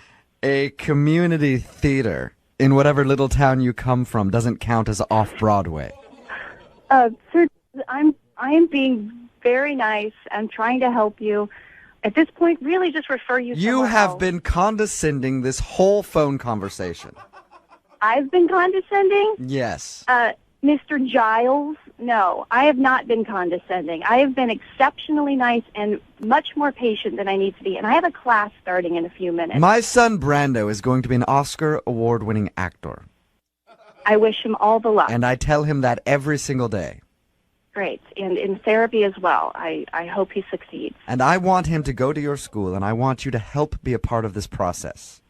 A community theater in whatever little town you come from doesn't count as off-Broadway. Sir, I'm being very nice. I'm trying to help you. At this point, really just refer you You somewhere have else. been condescending this whole phone conversation. I've been condescending? Yes. Mr. Giles, no, I have not been condescending. I have been exceptionally nice and much more patient than I need to be. And I have a class starting in a few minutes. My son Brando is going to be an Oscar award-winning actor. I wish him all the luck. And I tell him that every single day. Great. And in therapy as well. I hope he succeeds. And I want him to go to your school, and I want you to help be a part of this process.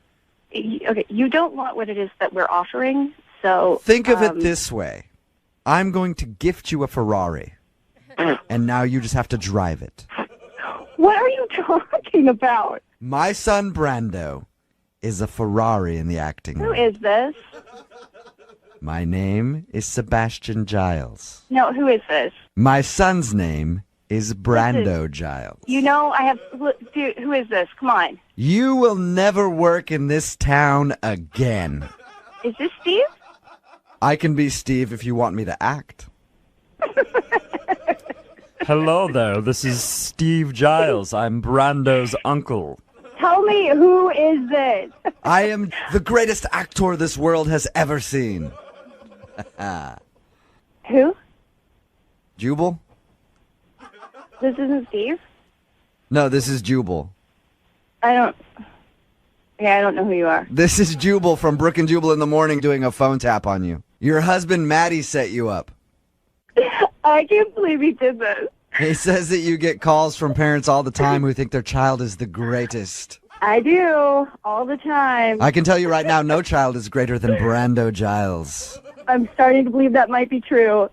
Okay, you don't want what it is that we're offering, so... Think of it this way. I'm going to gift you a Ferrari, and now you just have to drive it. What are you talking about? My son Brando is a Ferrari in the acting Who world. is this? My name is Sebastian Giles. No, who is this? My son's name is Brando Giles. You know, I have... Dude, who is this? Come on. You will never work in this town again. Is this Steve? I can be Steve if you want me to act. Hello there, this is Steve Giles. I'm Brando's uncle. Tell me, who is this? I am the greatest actor this world has ever seen. Who? Jubal? This isn't Steve? No, this is Jubal. I don't know who you are. This is Jubal from Brooke and Jubal in the Morning doing a phone tap on you. Your husband, Matty, set you up. I can't believe he did this. He says that you get calls from parents all the time who think their child is the greatest. I do, all the time. I can tell you right now, no child is greater than Brando Giles. I'm starting to believe that might be true.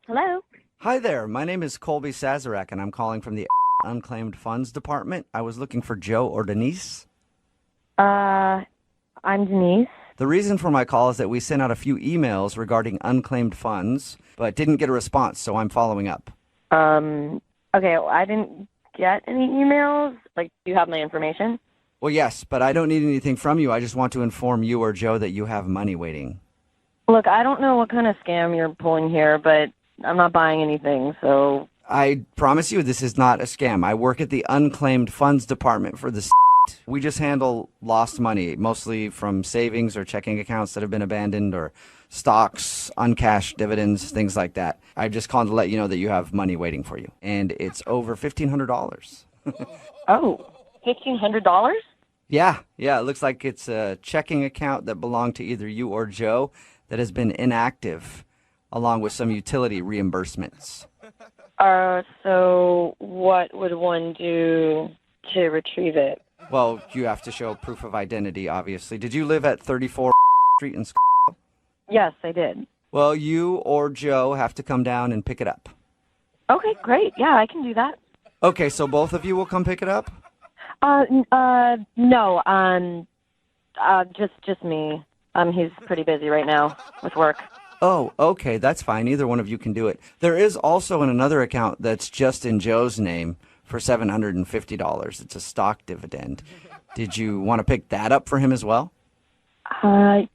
Hello? Hi there, my name is Colby Sazerac, and I'm calling from the Unclaimed Funds Department. I was looking for Joe or Denise. I'm Denise. The reason for my call is that we sent out a few emails regarding unclaimed funds, but didn't get a response, so I'm following up. Okay, well, I didn't get any emails. Like, do you have my information? Well, yes, but I don't need anything from you. I just want to inform you or Joe that you have money waiting. Look, I don't know what kind of scam you're pulling here, but I'm not buying anything, so... I promise you this is not a scam. I work at the unclaimed funds department for the We just handle lost money, mostly from savings or checking accounts that have been abandoned or stocks, uncashed dividends, things like that. I just called to let you know that you have money waiting for you, and it's over $1,500. Oh, $1,500? Yeah, it looks like it's a checking account that belonged to either you or Joe that has been inactive, along with some utility reimbursements. So what would one do to retrieve it? Well, you have to show proof of identity, obviously. Did you live at 34 Street in Yes, I did. Well, you or Joe have to come down and pick it up. Okay, great. Yeah, I can do that. Okay, so both of you will come pick it up? No, just me. He's pretty busy right now with work. Oh, okay, that's fine. Either one of you can do it. There is also another account that's just in Joe's name for $750. It's a stock dividend. Did you want to pick that up for him as well? Yeah,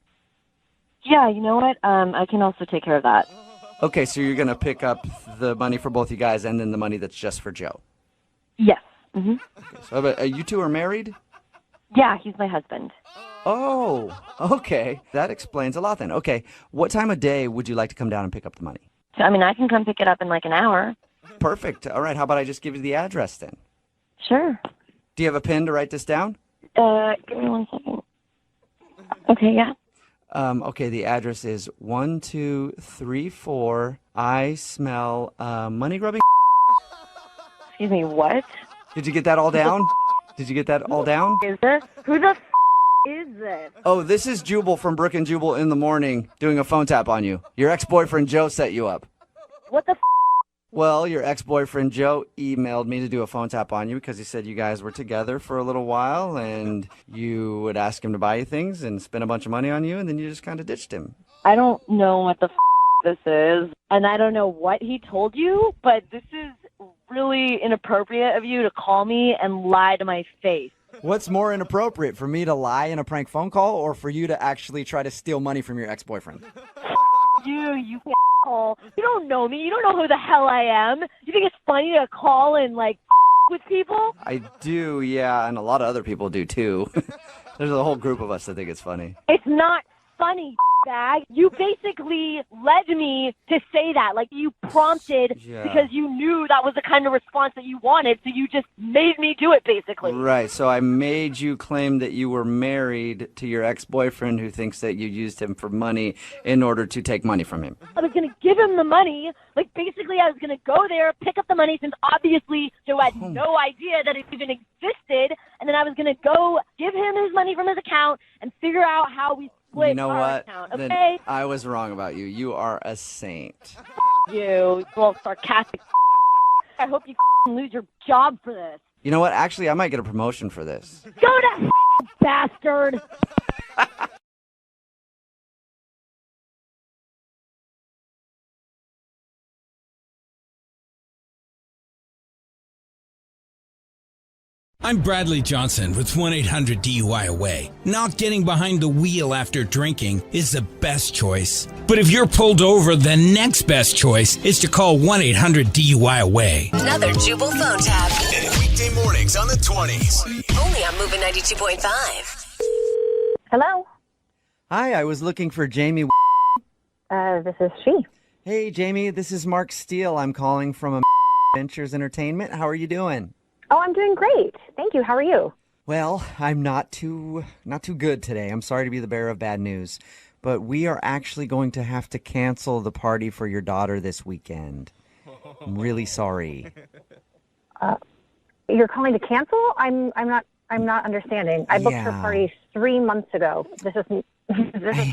you know what? I can also take care of that. Okay, so you're going to pick up the money for both you guys and then the money that's just for Joe? Yes. Mm-hmm. Okay, so but, you two are married? Yeah, he's my husband. Oh, okay. That explains a lot then. Okay, what time of day would you like to come down and pick up the money? I mean, I can come pick it up in like an hour. Perfect. All right, how about I just give you the address then? Sure. Do you have a pen to write this down? Give me 1 second. Okay, yeah. Okay, the address is 1234 I smell money grubbing. Excuse me, what? Did you get that all down? Did you get that all down? Is this? Who the is this? Oh, this is Jubal from Brooke and Jubal in the morning doing a phone tap on you. Your ex-boyfriend Joe set you up. What the Well, your ex-boyfriend Joe emailed me to do a phone tap on you because he said you guys were together for a little while and you would ask him to buy you things and spend a bunch of money on you, and then you just kind of ditched him. I don't know what the this is, and I don't know what he told you, but this is really inappropriate of you to call me and lie to my face. What's more inappropriate, for me to lie in a prank phone call or for you to actually try to steal money from your ex-boyfriend? You asshole. You don't know me. You don't know who the hell I am. You think it's funny to call and, like, with people? I do, yeah, and a lot of other people do, too. There's a whole group of us that think it's funny. It's not funny, bag. You basically led me to say that. Like, you prompted because you knew that was the kind of response that you wanted, so you just made me do it, basically. Right, so I made you claim that you were married to your ex-boyfriend who thinks that you used him for money in order to take money from him. I was going to give him the money. Like, basically, I was going to go there, pick up the money, since obviously Joe had no idea that it even existed, and then I was going to go give him his money from his account and figure out how we split You know our what? account, Then okay? I was wrong about you. You are a saint. You little sarcastic. I hope you lose your job for this. You know what? Actually, I might get a promotion for this. Go to bastard. I'm Bradley Johnson with 1-800-DUI-AWAY. Not getting behind the wheel after drinking is the best choice. But if you're pulled over, the next best choice is to call 1-800-DUI-AWAY. Another Jubal phone tap. Weekday mornings on the 20s. Only on Moving 92.5. Hello. Hi, I was looking for Jamie. This is she. Hey, Jamie, this is Mark Steele. I'm calling from Ventures Entertainment. How are you doing? Oh, I'm doing great. Thank you. How are you? Well, I'm not too good today. I'm sorry to be the bearer of bad news, but we are actually going to have to cancel the party for your daughter this weekend. I'm really sorry. You're calling to cancel? I'm not understanding. I booked her party 3 months ago. This is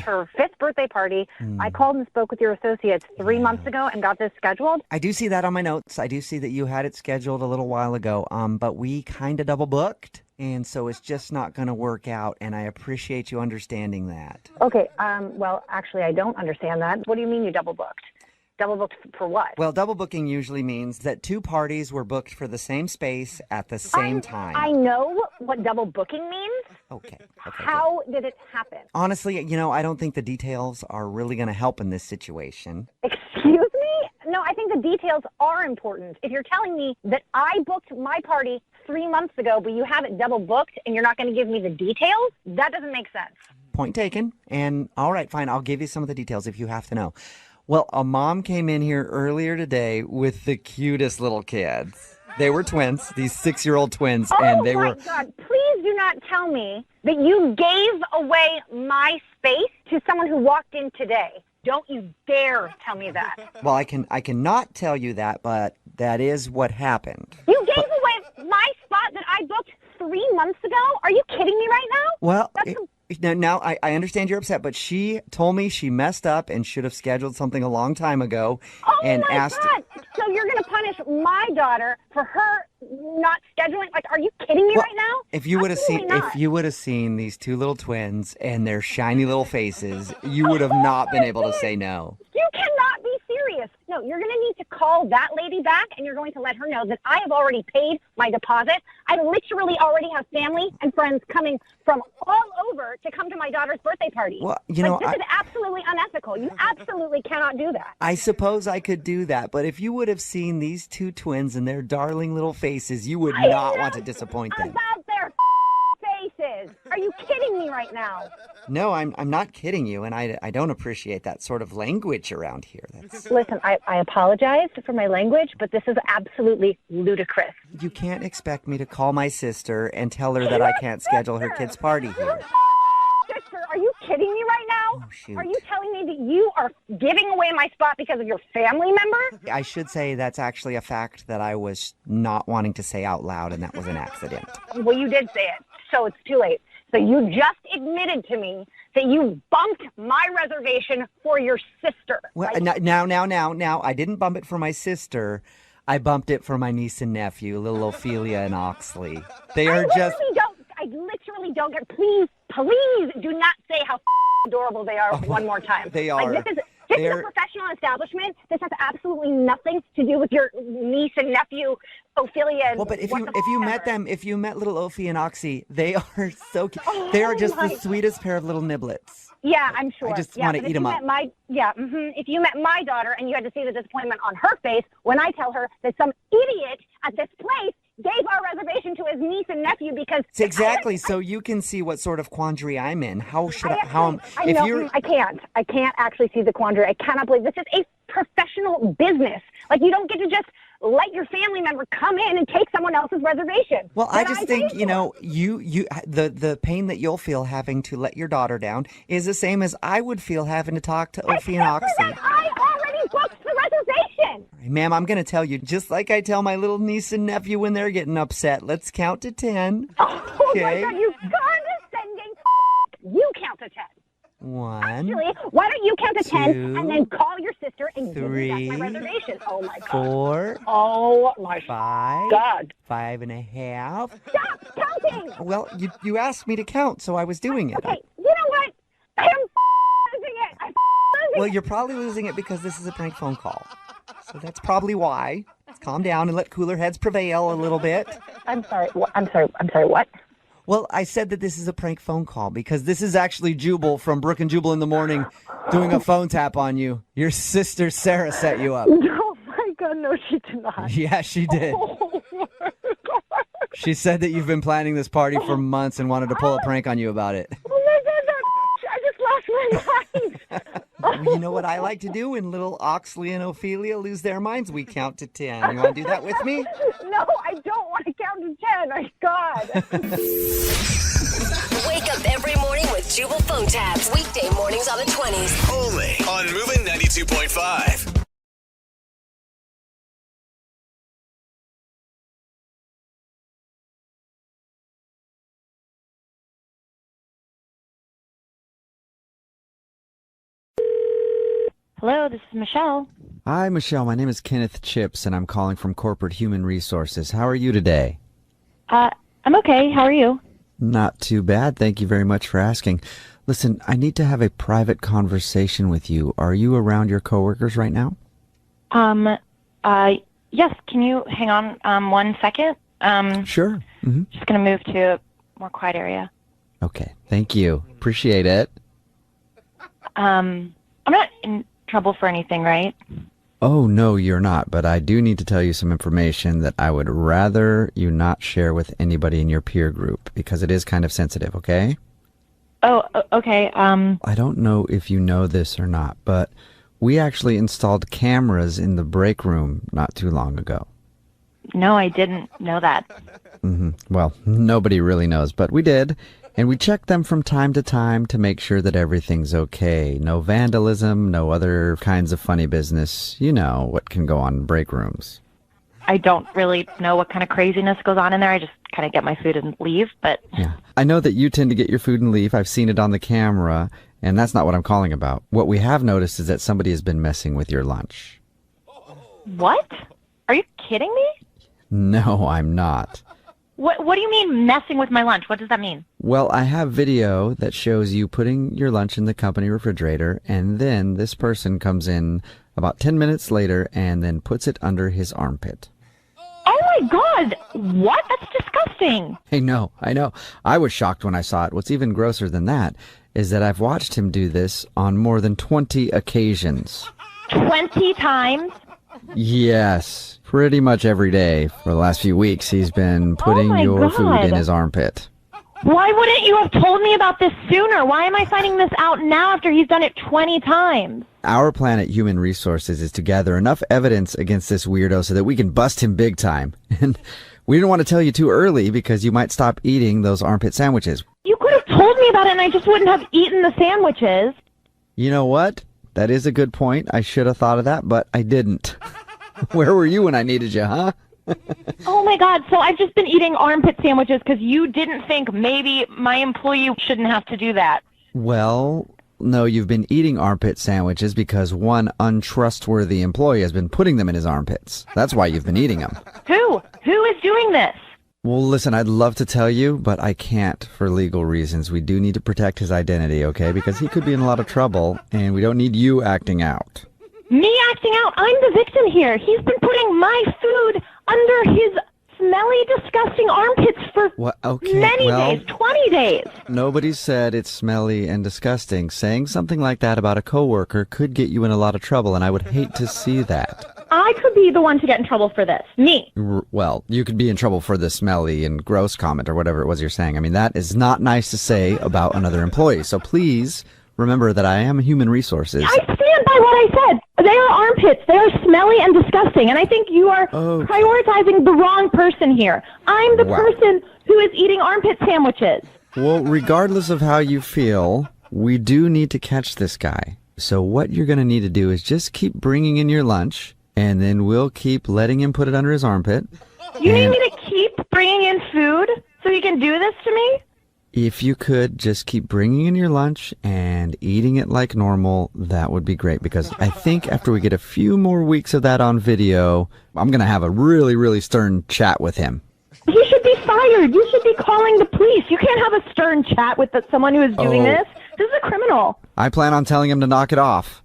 her 5th birthday party. I called and spoke with your associates 3 months ago and got this scheduled. I do see that on my notes. I do see that you had it scheduled a little while ago, but we kind of double booked, and so it's just not going to work out, and I appreciate you understanding that. Okay, well, actually, I don't understand that. What do you mean you double booked? Double booked for what? Well, double booking usually means that two parties were booked for the same space at the same time. I know what double booking means. Okay. How did it happen? Honestly, I don't think the details are really going to help in this situation. Excuse me? No, I think the details are important. If you're telling me that I booked my party 3 months ago, but you have it double booked and you're not going to give me the details, that doesn't make sense. Point taken. And all right, fine. I'll give you some of the details if you have to know. Well, a mom came in here earlier today with the cutest little kids. They were twins, these 6-year-old twins, and they were... Oh, my God. Please do not tell me that you gave away my space to someone who walked in today. Don't you dare tell me that. Well, I cannot tell you that, but that is what happened. You gave away my spot that I booked 3 months ago? Are you kidding me right now? Well, now I understand you're upset, but she told me she messed up and should have scheduled something a long time ago. Oh, my God. So you're going to punish my daughter for her not scheduling? Like, are you kidding me right now? If you would have seen these two little twins and their shiny little faces, you would have not been able to say no. You cannot be serious. No, you're going to need to call that lady back, and you're going to let her know that I have already paid my deposit. I literally already have family and friends coming from all over to come to my daughter's birthday party. Well, this is absolutely unethical. You absolutely cannot do that. I suppose I could do that, but if you would have seen these two twins and their darling little faces, you would not want to disappoint them. About their faces. Are you kidding me right now? No, I'm not kidding you, and I don't appreciate that sort of language around here. Listen, I apologize for my language, but this is absolutely ludicrous. You can't expect me to call my sister and tell her that I can't schedule her kid's party here. Sister, are you kidding me right now? Oh, shoot. Are you telling me that you are giving away my spot because of your family member? I should say that's actually a fact that I was not wanting to say out loud, and that was an accident. Well, you did say it, so it's too late. So you just admitted to me that you bumped my reservation for your sister. Well, right? now, I didn't bump it for my sister. I bumped it for my niece and nephew, little Ophelia and Oxley. They are just... I literally don't get... Please do not say how adorable they are one more time. They are. Like, this is a professional establishment. This has absolutely nothing to do with your niece and nephew, Ophelia. And well, but if you met little Ophi and Oxy, they are so cute. They are just the sweetest pair of little niblets. Yeah, I'm sure. I just want to eat them up. If you met my daughter and you had to see the disappointment on her face when I tell her that some idiot at this place gave our reservation to his niece and nephew because... Exactly, so you can see what sort of quandary I'm in. How should I... I can't actually see the quandary. I cannot believe this is a professional business. Like, you don't get to just let your family member come in and take someone else's reservation. Well, I just think, the pain that you'll feel having to let your daughter down is the same as I would feel having to talk to Ophi and Oxy. I already booked the reservation. Ma'am, I'm going to tell you, just like I tell my little niece and nephew when they're getting upset, let's count to 10. Oh, my God, you condescending... You count to 10. 1. Actually, why don't you count to 10 2, and then call your sister and 3, give me back my reservation? Oh, my God. 4. Oh, my 5. God. 5.5. Stop counting. Well, you asked me to count, so I was doing it. Okay, you know what? I'm losing it. Well, you're probably losing it because this is a prank phone call. So that's probably why. Let's calm down and let cooler heads prevail a little bit. I'm sorry, what? Well, I said that this is a prank phone call because this is actually Jubal from Brooke and Jubal in the Morning doing a phone tap on you. Your sister Sarah set you up. Oh, my God, no, she did not. Yeah, she did. Oh, my God. She said that you've been planning this party for months and wanted to pull a prank on you about it. Oh, my God, I just lost my mind. You know what I like to do when little Oxley and Ophelia lose their minds? We count to 10. You want to do that with me? No, I don't want to count to 10. My God. Wake up every morning with Jubal Phone Taps. Weekday mornings on the 20s. Only on Moving 92.5. Hello, this is Michelle. Hi, Michelle. My name is Kenneth Chips, and I'm calling from Corporate Human Resources. How are you today? I'm okay. How are you? Not too bad. Thank you very much for asking. Listen, I need to have a private conversation with you. Are you around your coworkers right now? Yes, can you hang on 1 second? Sure. Just going to move to a more quiet area. Okay, thank you. Appreciate it. I'm not in trouble for anything, right? Oh, no, you're not, but I do need to tell you some information that I would rather you not share with anybody in your peer group because it is kind of sensitive, okay? Oh, okay. I don't know if you know this or not, but we actually installed cameras in the break room not too long ago. No, I didn't know that. Well, nobody really knows, but we did. And we check them from time to time to make sure that everything's okay. No vandalism, no other kinds of funny business. You know what can go on in break rooms. I don't really know what kind of craziness goes on in there. I just kind of get my food and leave, but... Yeah. I know that you tend to get your food and leave. I've seen it on the camera, and that's not what I'm calling about. What we have noticed is that somebody has been messing with your lunch. What? Are you kidding me? No, I'm not. What do you mean messing with my lunch? What does that mean? Well, I have video that shows you putting your lunch in the company refrigerator, and then this person comes in about 10 minutes later and then puts it under his armpit. Oh my God! What? That's disgusting! Hey, no, I know. I was shocked when I saw it. What's even grosser than that is that I've watched him do this on more than 20 occasions. 20 times? Yes, pretty much every day for the last few weeks he's been putting your food in his armpit. Why wouldn't you have told me about this sooner? Why am I finding this out now after he's done it 20 times? Our plan at Human Resources is to gather enough evidence against this weirdo so that we can bust him big time. And we didn't want to tell you too early because you might stop eating those armpit sandwiches. You could have told me about it and I just wouldn't have eaten the sandwiches. You know what? That is a good point. I should have thought of that, but I didn't. Where were you when I needed you, huh? Oh my God, so I've just been eating armpit sandwiches because you didn't think maybe my employee shouldn't have to do that. Well, no, you've been eating armpit sandwiches because one untrustworthy employee has been putting them in his armpits. That's why you've been eating them. Who? Who is doing this? Well, listen, I'd love to tell you, but I can't for legal reasons. We do need to protect his identity, okay? Because he could be in a lot of trouble, and we don't need you acting out. Me acting out? I'm the victim here. He's been putting my food under his smelly, disgusting armpits for many days, 20 days. Nobody said it's smelly and disgusting. Saying something like that about a coworker could get you in a lot of trouble, and I would hate to see that. I could be the one to get in trouble for this. Me. Well, you could be in trouble for the smelly and gross comment or whatever it was you're saying. I mean, that is not nice to say about another employee. So please remember that I am Human Resources. I stand by what I said. They are armpits. They are smelly and disgusting. And I think you are prioritizing the wrong person here. I'm the person who is eating armpit sandwiches. Well, regardless of how you feel, we do need to catch this guy. So what you're going to need to do is just keep bringing in your lunch, and then we'll keep letting him put it under his armpit. You need me to keep bringing in food so he can do this to me? If you could just keep bringing in your lunch and eating it like normal, that would be great. Because I think after we get a few more weeks of that on video, I'm going to have a really, really stern chat with him. He should be fired. You should be calling the police. You can't have a stern chat with someone who is doing this. This is a criminal. I plan on telling him to knock it off.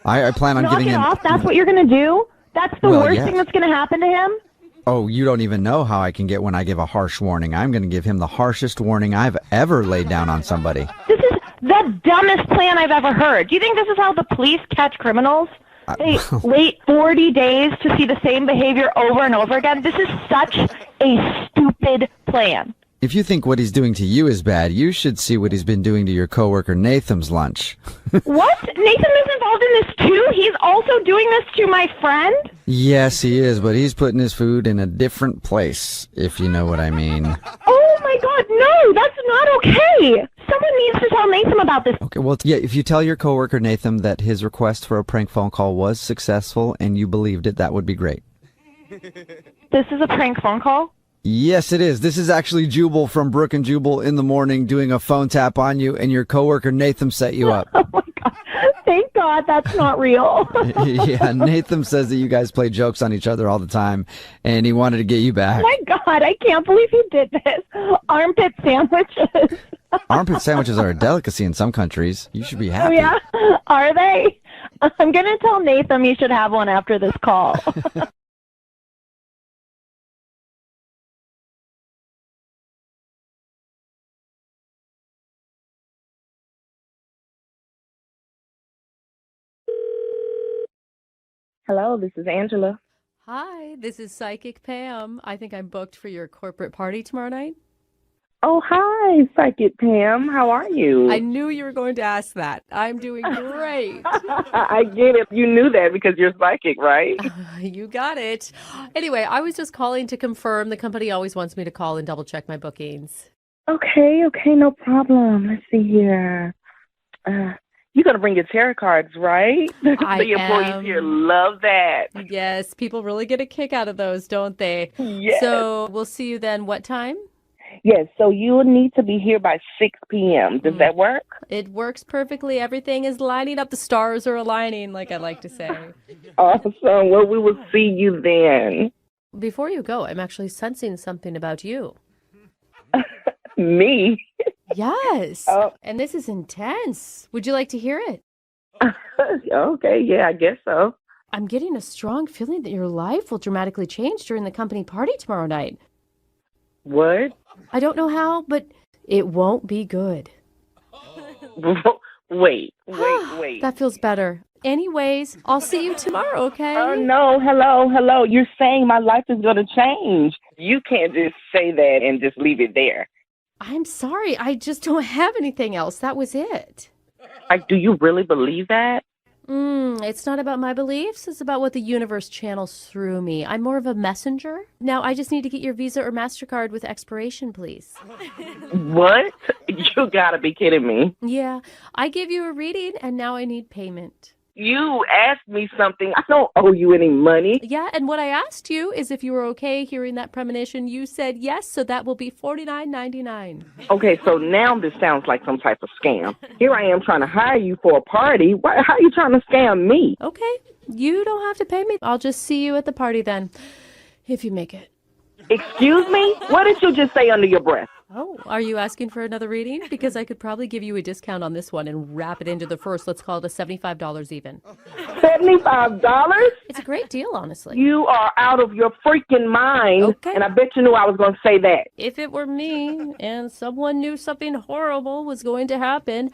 I plan on giving him... Knock it off? That's what you're going to do? That's the worst thing that's going to happen to him? Oh, you don't even know how I can get when I give a harsh warning. I'm going to give him the harshest warning I've ever laid down on somebody. This is the dumbest plan I've ever heard. Do you think this is how the police catch criminals? They wait 40 days to see the same behavior over and over again. This is such a stupid plan. If you think what he's doing to you is bad, you should see what he's been doing to your coworker Nathan's lunch. What? Nathan is involved in this too? He's also doing this to my friend? Yes, he is, but he's putting his food in a different place, if you know what I mean. Oh my God, no, that's not okay. Someone needs to tell Nathan about this. Okay, well, yeah, if you tell your coworker Nathan that his request for a prank phone call was successful and you believed it, that would be great. This is a prank phone call? Yes, it is. This is actually Jubal from Brooke and Jubal in the morning doing a phone tap on you, and your coworker Nathan set you up. Oh my God. Thank God that's not real. Yeah, Nathan says that you guys play jokes on each other all the time, and he wanted to get you back. Oh my God, I can't believe he did this. Armpit sandwiches. Armpit sandwiches are a delicacy in some countries. You should be happy. Oh yeah? Are they? I'm going to tell Nathan you should have one after this call. Hello, this is Angela. Hi, this is Psychic Pam. I think I'm booked for your corporate party tomorrow night. Oh, hi, Psychic Pam. How are you? I knew you were going to ask that. I'm doing great. I get it. You knew that because you're psychic, right? You got it. Anyway, I was just calling to confirm. The company always wants me to call and double check my bookings. Okay, no problem. Let's see here. You're going to bring your tarot cards, right? The employees here love that. Yes, people really get a kick out of those, don't they? Yes. So we'll see you then. What time? Yes, so you will need to be here by 6 p.m. Does that work? It works perfectly. Everything is lining up. The stars are aligning, like I like to say. Awesome. Well, we will see you then. Before you go, I'm actually sensing something about you. Me? Yes. And this is intense. Would you like to hear it? Okay, yeah, I guess so. I'm getting a strong feeling that your life will dramatically change during the company party tomorrow night. What? I don't know how, but it won't be good. Wait. That feels better. Anyways, I'll see you tomorrow, okay? Oh, no. Hello. You're saying my life is going to change. You can't just say that and just leave it there. I'm sorry. I just don't have anything else. That was it. Like, do you really believe that? It's not about my beliefs. It's about what the universe channels through me. I'm more of a messenger. Now, I just need to get your Visa or MasterCard with expiration, please. What? You gotta be kidding me. Yeah, I gave you a reading, and now I need payment. You asked me something. I don't owe you any money. Yeah, and what I asked you is if you were okay hearing that premonition. You said yes, so that will be $49.99. Okay, so now this sounds like some type of scam. Here I am trying to hire you for a party. How are you trying to scam me? Okay, you don't have to pay me. I'll just see you at the party then, if you make it. Excuse me? What did you just say under your breath? Oh, are you asking for another reading? Because I could probably give you a discount on this one and wrap it into the first. Let's call it a $75 even. $75? It's a great deal, honestly. You are out of your freaking mind. Okay. And I bet you knew I was going to say that. If it were me and someone knew something horrible was going to happen,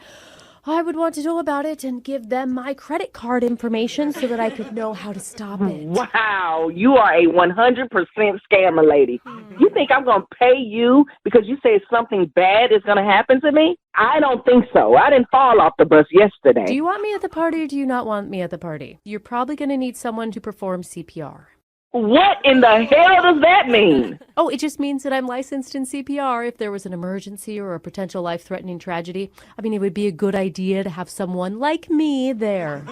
I would want to know about it and give them my credit card information so that I could know how to stop it. Wow, you are a 100% scammer, lady. You think I'm going to pay you because you say something bad is going to happen to me? I don't think so. I didn't fall off the bus yesterday. Do you want me at the party or do you not want me at the party? You're probably going to need someone to perform CPR. What in the hell does that mean? Oh, it just means that I'm licensed in CPR if there was an emergency or a potential life-threatening tragedy. I mean, it would be a good idea to have someone like me there.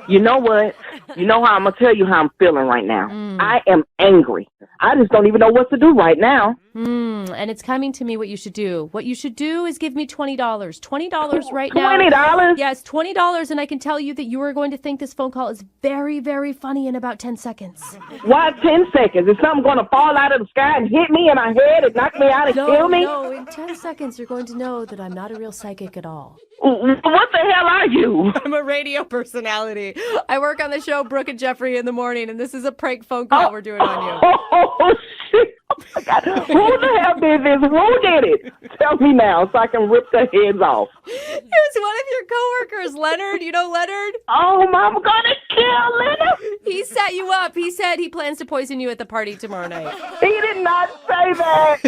You know what? You know how I'm going to tell you how I'm feeling right now. I am angry. I just don't even know what to do right now. And it's coming to me what you should do. What you should do is give me $20. $20 right now. $20? Yes, $20, and I can tell you that you are going to think this phone call is very, very funny in about 10 seconds. Why 10 seconds? Is something going to fall out of the sky and hit me in my head and knock me out and kill me? No, in 10 seconds you're going to know that I'm not a real psychic at all. What the hell are you? I'm a radio personality. I work on the show Brooke and Jeffrey in the morning, and this is a prank phone call we're doing on you. Oh, shit. Oh, my God. Who the hell did this? Who did it? Tell me now so I can rip their heads off. It was one of your coworkers, Leonard. You know Leonard? Oh, I'm going to kill Leonard. He set you up. He said he plans to poison you at the party tomorrow night. He did not say that.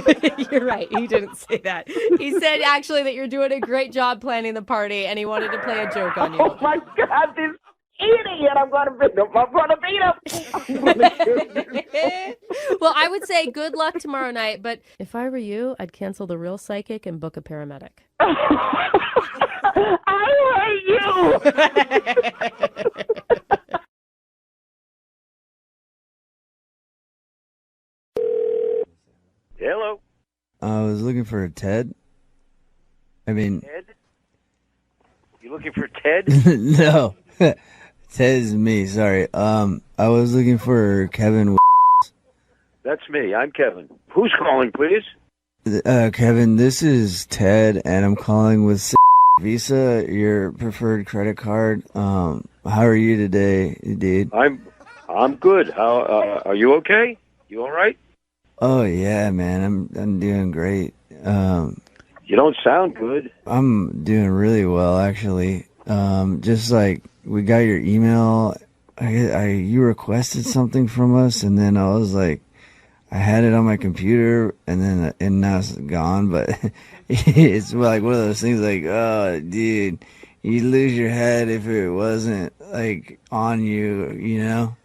You're right. He didn't say that. He said actually that you're doing a great job planning the party, and he wanted to play a joke on you. Oh, my God. This idiot. I'm going to beat him. I'm going to beat him. Well, I would say good luck tomorrow night, but if I were you, I'd cancel the real psychic and book a paramedic. I hate you. Hello. I was looking for Ted. Ted? You looking for Ted? No. Ted is me, sorry. I was looking for Kevin. That's me. I'm Kevin. Who's calling, please? Kevin, this is Ted, and I'm calling with Visa, your preferred credit card. How are you today, dude? I'm good. How are you? Okay? You all right? Oh yeah, man. I'm doing great. You don't sound good. I'm doing really well, actually. Just like we got your email. You requested something from us, and then I was like, I had it on my computer, and now it's gone. But it's like one of those things, like, oh, dude, you'd lose your head if it wasn't like on you, you know?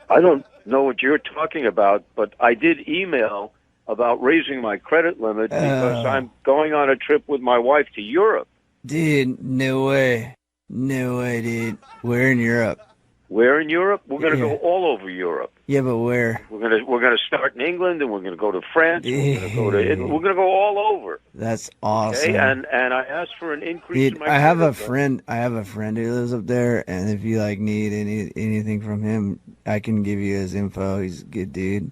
I don't know what you're talking about, but I did email about raising my credit limit because I'm going on a trip with my wife to Europe. Dude, no way, dude. We're in Europe. Where in Europe? We're going to go all over Europe. Yeah, but where? We're gonna start in England, and we're gonna go to France. We're gonna go all over. That's awesome. Okay, and I asked for an increase in my. I have a friend who lives up there, and if you like need anything from him, I can give you his info. He's a good dude.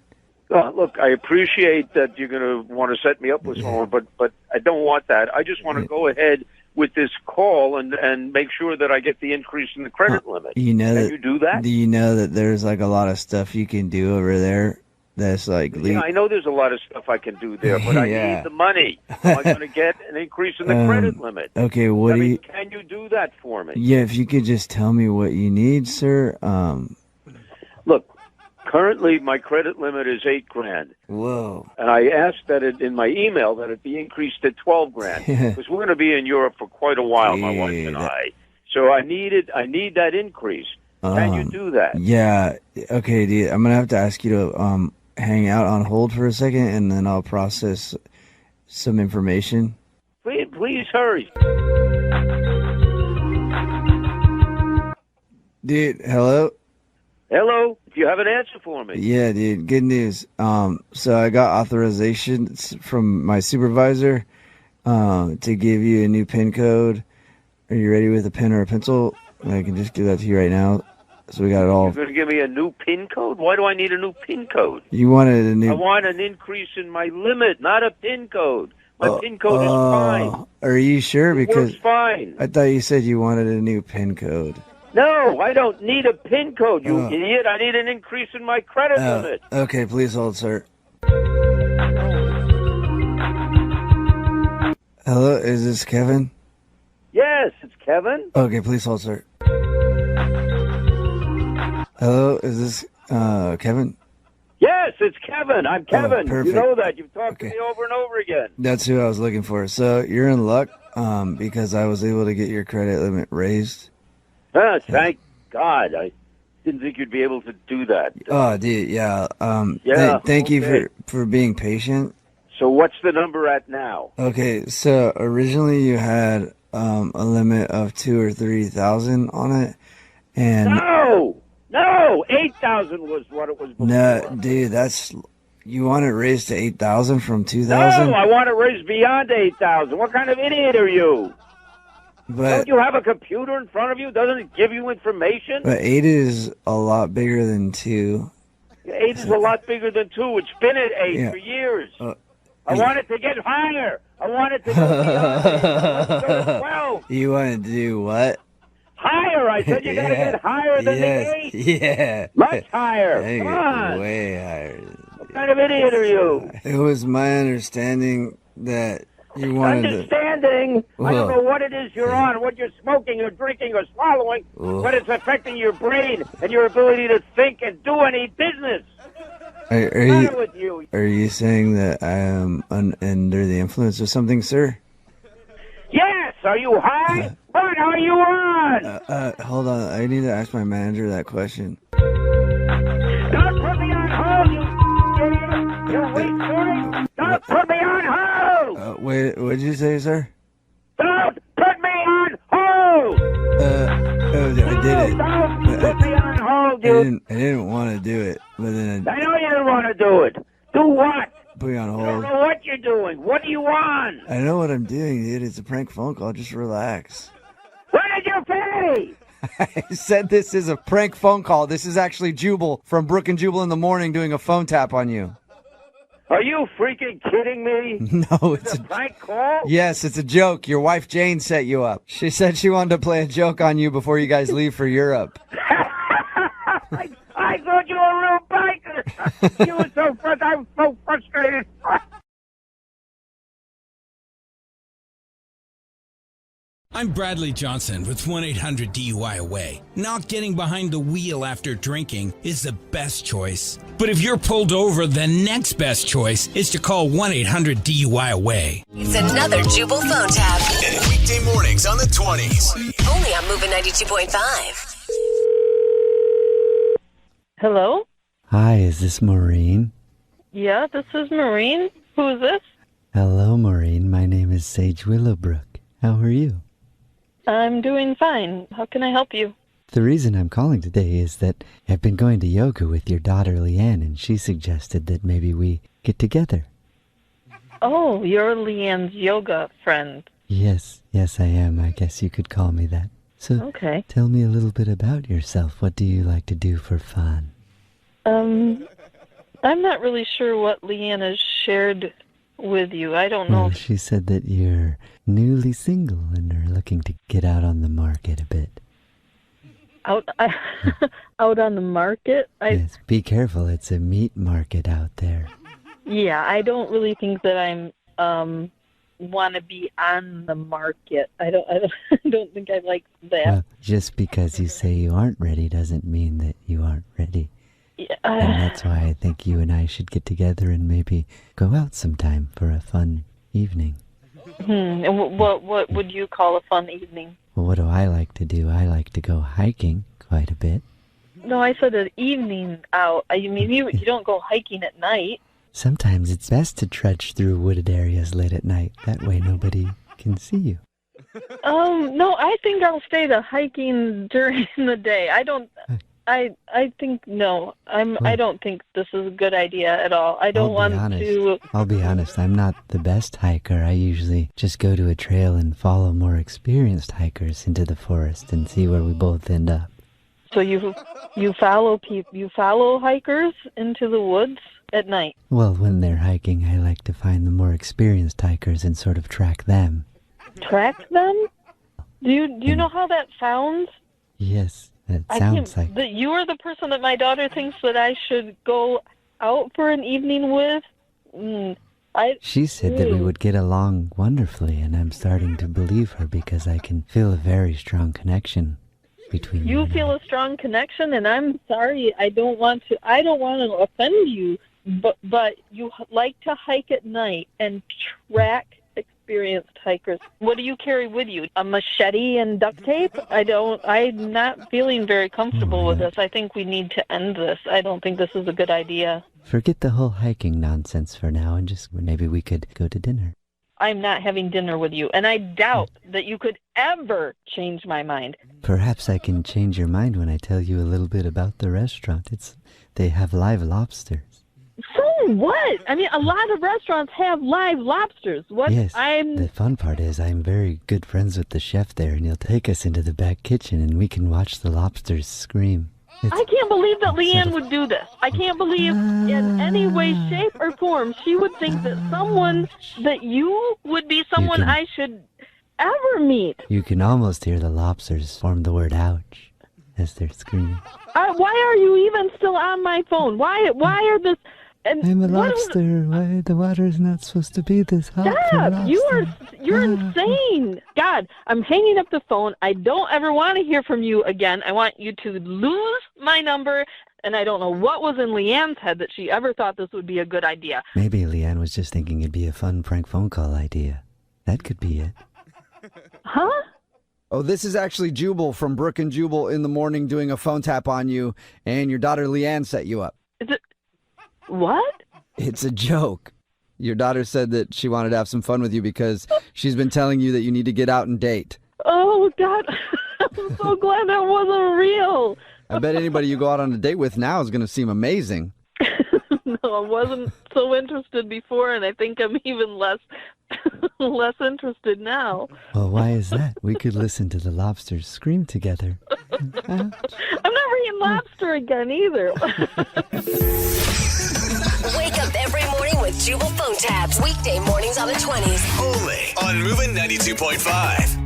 Look, I appreciate that you're gonna want to set me up with someone, but I don't want that. I just want to go ahead with this call and make sure that I get the increase in the credit limit. You know Can you do that? Do you know that there's like a lot of stuff you can do over there that's like Yeah, I know there's a lot of stuff I can do there, but I need the money. Am I going to get an increase in the credit limit? Okay, Can you do that for me? Yeah, if you could just tell me what you need, sir. Look, currently my credit limit is $8,000. Whoa. And I asked that in my email that it be increased to $12,000 because we're going to be in Europe for quite a while, my wife and I. So I need that increase. Can you do that? Yeah. Okay, dude. I'm gonna have to ask you to hang out on hold for a second, and then I'll process some information. Please hurry. Dude, hello? Hello? Do you have an answer for me? Yeah, dude. Good news. So I got authorization from my supervisor to give you a new PIN code. Are you ready with a pen or a pencil? I can just give that to you right now. So we got it all. You're going to give me a new PIN code? Why do I need a new PIN code? You wanted a new... I want an increase in my limit, not a PIN code. My PIN code is fine. Are you sure? Because works fine. I thought you said you wanted a new PIN code. No, I don't need a PIN code, you idiot. I need an increase in my credit limit. Okay, please hold, sir. Hello, is this Kevin? Yes, it's Kevin. Okay, please hold, sir. Hello, is this Kevin? Yes, it's Kevin. I'm Kevin. perfect. You know that. You've talked to me over and over again. That's who I was looking for. So you're in luck because I was able to get your credit limit raised. Thank God. I didn't think you'd be able to do that. Oh, dude, yeah. Thank you for being patient. So what's the number at now? Okay, so originally you had a limit of 2,000 or 3,000 on it, and no, 8,000 was what it was before. No, dude, you want it raised to 8,000 from 2,000? No, I want it raised beyond 8,000. What kind of idiot are you? But don't you have a computer in front of you? Doesn't it give you information? But 8 is a lot bigger than 2. 8 is a lot bigger than 2. It's been at 8 for years. I want it to get higher. I want it to go beyond 8. I want it to go to 12. You want to do what? Higher. I said you got to get higher than the 8. Yeah. Much higher. Come on. Way higher. What kind of idiot are you? It was my understanding that you wanted Understanding? I don't know what it is you're on, what you're smoking or drinking or swallowing, but it's affecting your brain and your ability to think and do any business. Are you saying that I am under the influence of something, sir? Yes. Are you high? What are you on? Hold on. I need to ask my manager that question. Don't put me on hold, you idiot. You weak boy. Don't put me on hold. Wait, what did you say, sir? Don't put me on hold. I did it. Don't put me on hold, you. I didn't want to do it, but then I know you didn't want to do it. Do what? Put you on hold. I don't know what you're doing. What are you on? I know what I'm doing, dude. It's a prank phone call. Just relax. What did you say? I said this is a prank phone call. This is actually Jubal from Brooke and Jubal in the Morning doing a phone tap on you. Are you freaking kidding me? No, it's a prank call? Yes, it's a joke. Your wife Jane set you up. She said she wanted to play a joke on you before you guys leave for Europe. I thought you were a real biker. You were so I'm so frustrated. I'm Bradley Johnson with 1-800-DUI-AWAY. Not getting behind the wheel after drinking is the best choice. But if you're pulled over, the next best choice is to call 1-800-DUI-AWAY. It's another Jubal Phone Tap. Weekday mornings on the 20s. Only on Moving 92.5. Hello? Hi, is this Maureen? Yeah, this is Maureen. Who is this? Hello, Maureen. My name is Sage Willowbrook. How are you? I'm doing fine. How can I help you? The reason I'm calling today is that I've been going to yoga with your daughter Leanne, and she suggested that maybe we get together. Oh, you're Leanne's yoga friend. Yes, I am. I guess you could call me that. So, okay. Tell me a little bit about yourself. What do you like to do for fun? I'm not really sure what Leanne has shared with you. I don't know. Well, she said that you're newly single and are looking to get out on the market a bit. Out on the market? Yes, be careful. It's a meat market out there. Yeah, I don't really think that I'm want to be on the market. I don't think I like that. Well, just because you say you aren't ready doesn't mean that you aren't ready. Yeah, and that's why I think you and I should get together and maybe go out sometime for a fun evening. And what would you call a fun evening? Well, what do I like to do? I like to go hiking quite a bit. No, I said an evening out. I mean, you don't go hiking at night. Sometimes it's best to trudge through wooded areas late at night. That way nobody can see you. No, I think I'll stay to hiking during the day. I think no. I don't think this is a good idea at all. I don't want to. I'll be honest. I'm not the best hiker. I usually just go to a trail and follow more experienced hikers into the forest and see where we both end up. So you follow hikers into the woods at night? Well, when they're hiking, I like to find the more experienced hikers and sort of track them. Track them? Do you know how that sounds? Yes. It sounds like that you are the person that my daughter thinks that I should go out for an evening with. She said that we would get along wonderfully, and I'm starting to believe her because I can feel a very strong connection between you. You feel a strong connection, and I'm sorry. I don't want to offend you, but you like to hike at night and track experienced hikers. What do you carry with you? A machete and duct tape? I'm not feeling very comfortable with this. I think we need to end this. I don't think this is a good idea. Forget the whole hiking nonsense for now and just maybe we could go to dinner. I'm not having dinner with you, and I doubt that you could ever change my mind. Perhaps I can change your mind when I tell you a little bit about the restaurant. They have live lobsters. So what? I mean, a lot of restaurants have live lobsters. What? Yes, the fun part is I'm very good friends with the chef there, and he'll take us into the back kitchen, and we can watch the lobsters scream. I can't believe that Leanne would do this. I can't believe in any way, shape, or form she would think that you would be someone I should ever meet. You can almost hear the lobsters form the word ouch as they're screaming. Why are you even still on my phone? Why are this... I'm a lobster. Why the water is not supposed to be this hot? Stop! You're insane. God, I'm hanging up the phone. I don't ever want to hear from you again. I want you to lose my number, and I don't know what was in Leanne's head that she ever thought this would be a good idea. Maybe Leanne was just thinking it'd be a fun prank phone call idea. That could be it. Huh? Oh, this is actually Jubal from Brooke and Jubal in the morning doing a phone tap on you, and your daughter Leanne set you up. Is it... What? It's a joke. Your daughter said that she wanted to have some fun with you because she's been telling you that you need to get out and date. Oh, God. I'm so glad that wasn't real. I bet anybody you go out on a date with now is going to seem amazing. No, I wasn't so interested before, and I think I'm even less interested now. Well, why is that? We could listen to the lobsters scream together. I'm not reading lobster again either. Wake up every morning with Jubal Phone Taps. Weekday mornings on the 20s. Only on Moving 92.5.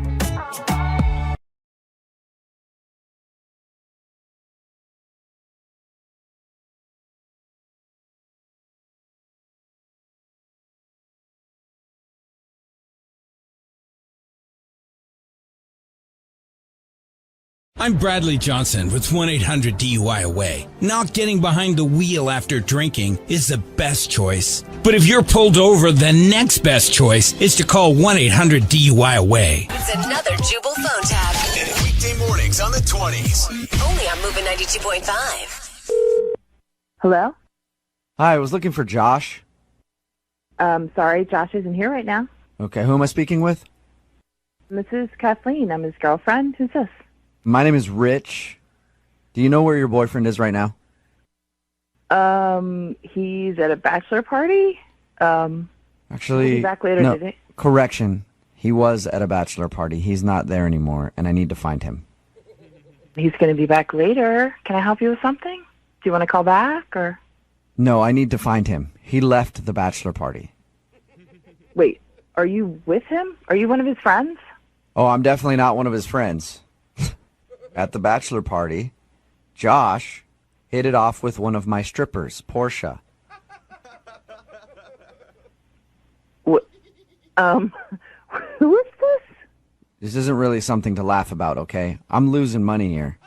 I'm Bradley Johnson with 1-800-DUI-AWAY. Not getting behind the wheel after drinking is the best choice. But if you're pulled over, the next best choice is to call 1-800-DUI-AWAY. It's another Jubal Phone Tap. And weekday mornings on the 20s. Only on Moving 92.5. Hello? Hi, I was looking for Josh. Sorry, Josh isn't here right now. Okay, who am I speaking with? This is Kathleen. I'm his girlfriend. Who's this? My name is Rich. Do you know where your boyfriend is right now? He's at a bachelor party. Actually, he'll be back later no, today. Correction. He was at a bachelor party. He's not there anymore, and I need to find him. He's going to be back later. Can I help you with something? Do you want to call back, or? No, I need to find him. He left the bachelor party. Wait, are you with him? Are you one of his friends? Oh, I'm definitely not one of his friends. At the bachelor party, Josh hit it off with one of my strippers, Portia. Who is this? This isn't really something to laugh about, okay? I'm losing money here.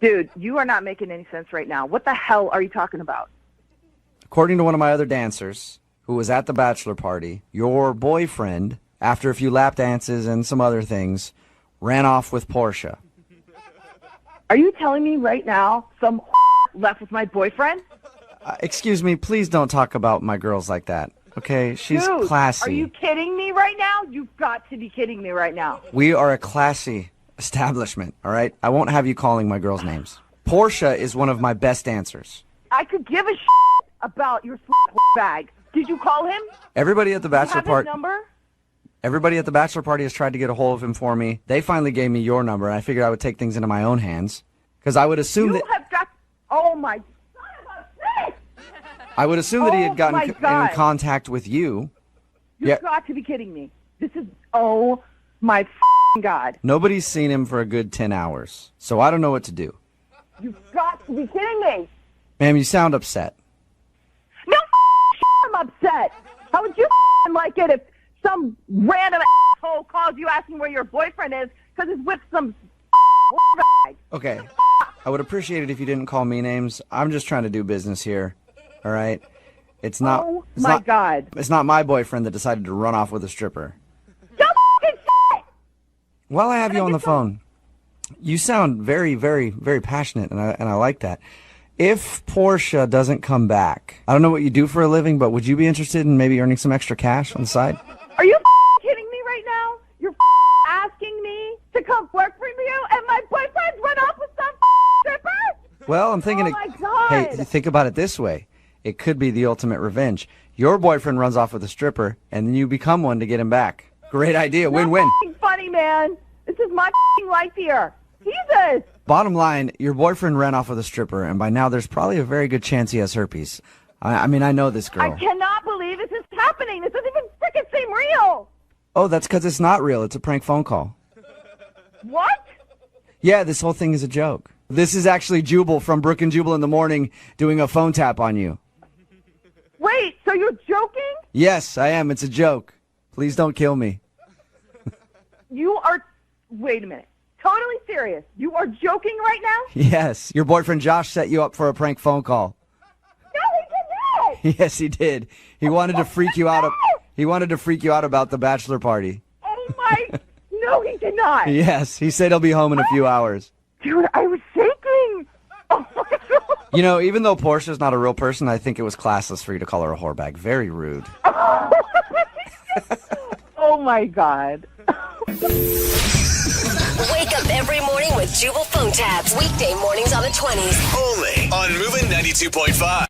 Dude, you are not making any sense right now. What the hell are you talking about? According to one of my other dancers, who was at the bachelor party, your boyfriend, after a few lap dances and some other things, ran off with Portia. Are you telling me right now some left with my boyfriend? Excuse me, please don't talk about my girls like that, okay? She's Dude, classy. Are you kidding me right now? You've got to be kidding me right now. We are a classy establishment, all right? I won't have you calling my girls' names. Portia is one of my best dancers. I could give a about your bag. Did you call him? Everybody at the bachelor party. party. Number? Everybody at the bachelor party has tried to get a hold of him for me. They finally gave me your number, and I figured I would take things into my own hands. Because I would assume you have got. Oh my. I would assume that he had gotten in God. contact with you. You've got to be kidding me. This is. Oh my God. Nobody's seen him for a good 10 hours, so I don't know what to do. You've got to be kidding me. Ma'am, you sound upset. No, I'm upset. How would you like it if some random asshole calls you asking where your boyfriend is because he's with some bag? Okay. I would appreciate it if you didn't call me names. I'm just trying to do business here. All right? It's not. Oh it's my not, God. It's not my boyfriend that decided to run off with a stripper. Don't shit. While I have you on the phone, you sound very, very, very passionate, and I like that. If Portia doesn't come back, I don't know what you do for a living, but would you be interested in maybe earning some extra cash on the side? Are you kidding me right now? You're asking me to come work for you, and my boyfriend's run off with some stripper? Well, I'm thinking. Oh my God. Hey, think about it this way: it could be the ultimate revenge. Your boyfriend runs off with a stripper, and then you become one to get him back. Great idea, win-win. Funny, man. This is my life here. Jesus. Bottom line, your boyfriend ran off with a stripper, and by now there's probably a very good chance he has herpes. I mean, I know this girl. I cannot believe this is happening. This doesn't even freaking seem real. Oh, that's because it's not real. It's a prank phone call. What? Yeah, this whole thing is a joke. This is actually Jubal from Brooke and Jubal in the Morning doing a phone tap on you. Wait, so you're joking? Yes, I am. It's a joke. Please don't kill me. You are... Wait a minute. Totally serious. You are joking right now? Yes, your boyfriend Josh set you up for a prank phone call. No, he did not! Yes, he did. He wanted to freak you out. He wanted to freak you out about the bachelor party. Oh my... No, he did not. Yes, he said he'll be home in a few hours. Dude, I was shaking. Oh my God. You know, even though Portia's not a real person, I think it was classless for you to call her a whorebag. Very rude. Oh my God. Wake up every morning with Jubal Phone Taps. Weekday mornings on the 20s. Only on Moving 92.5.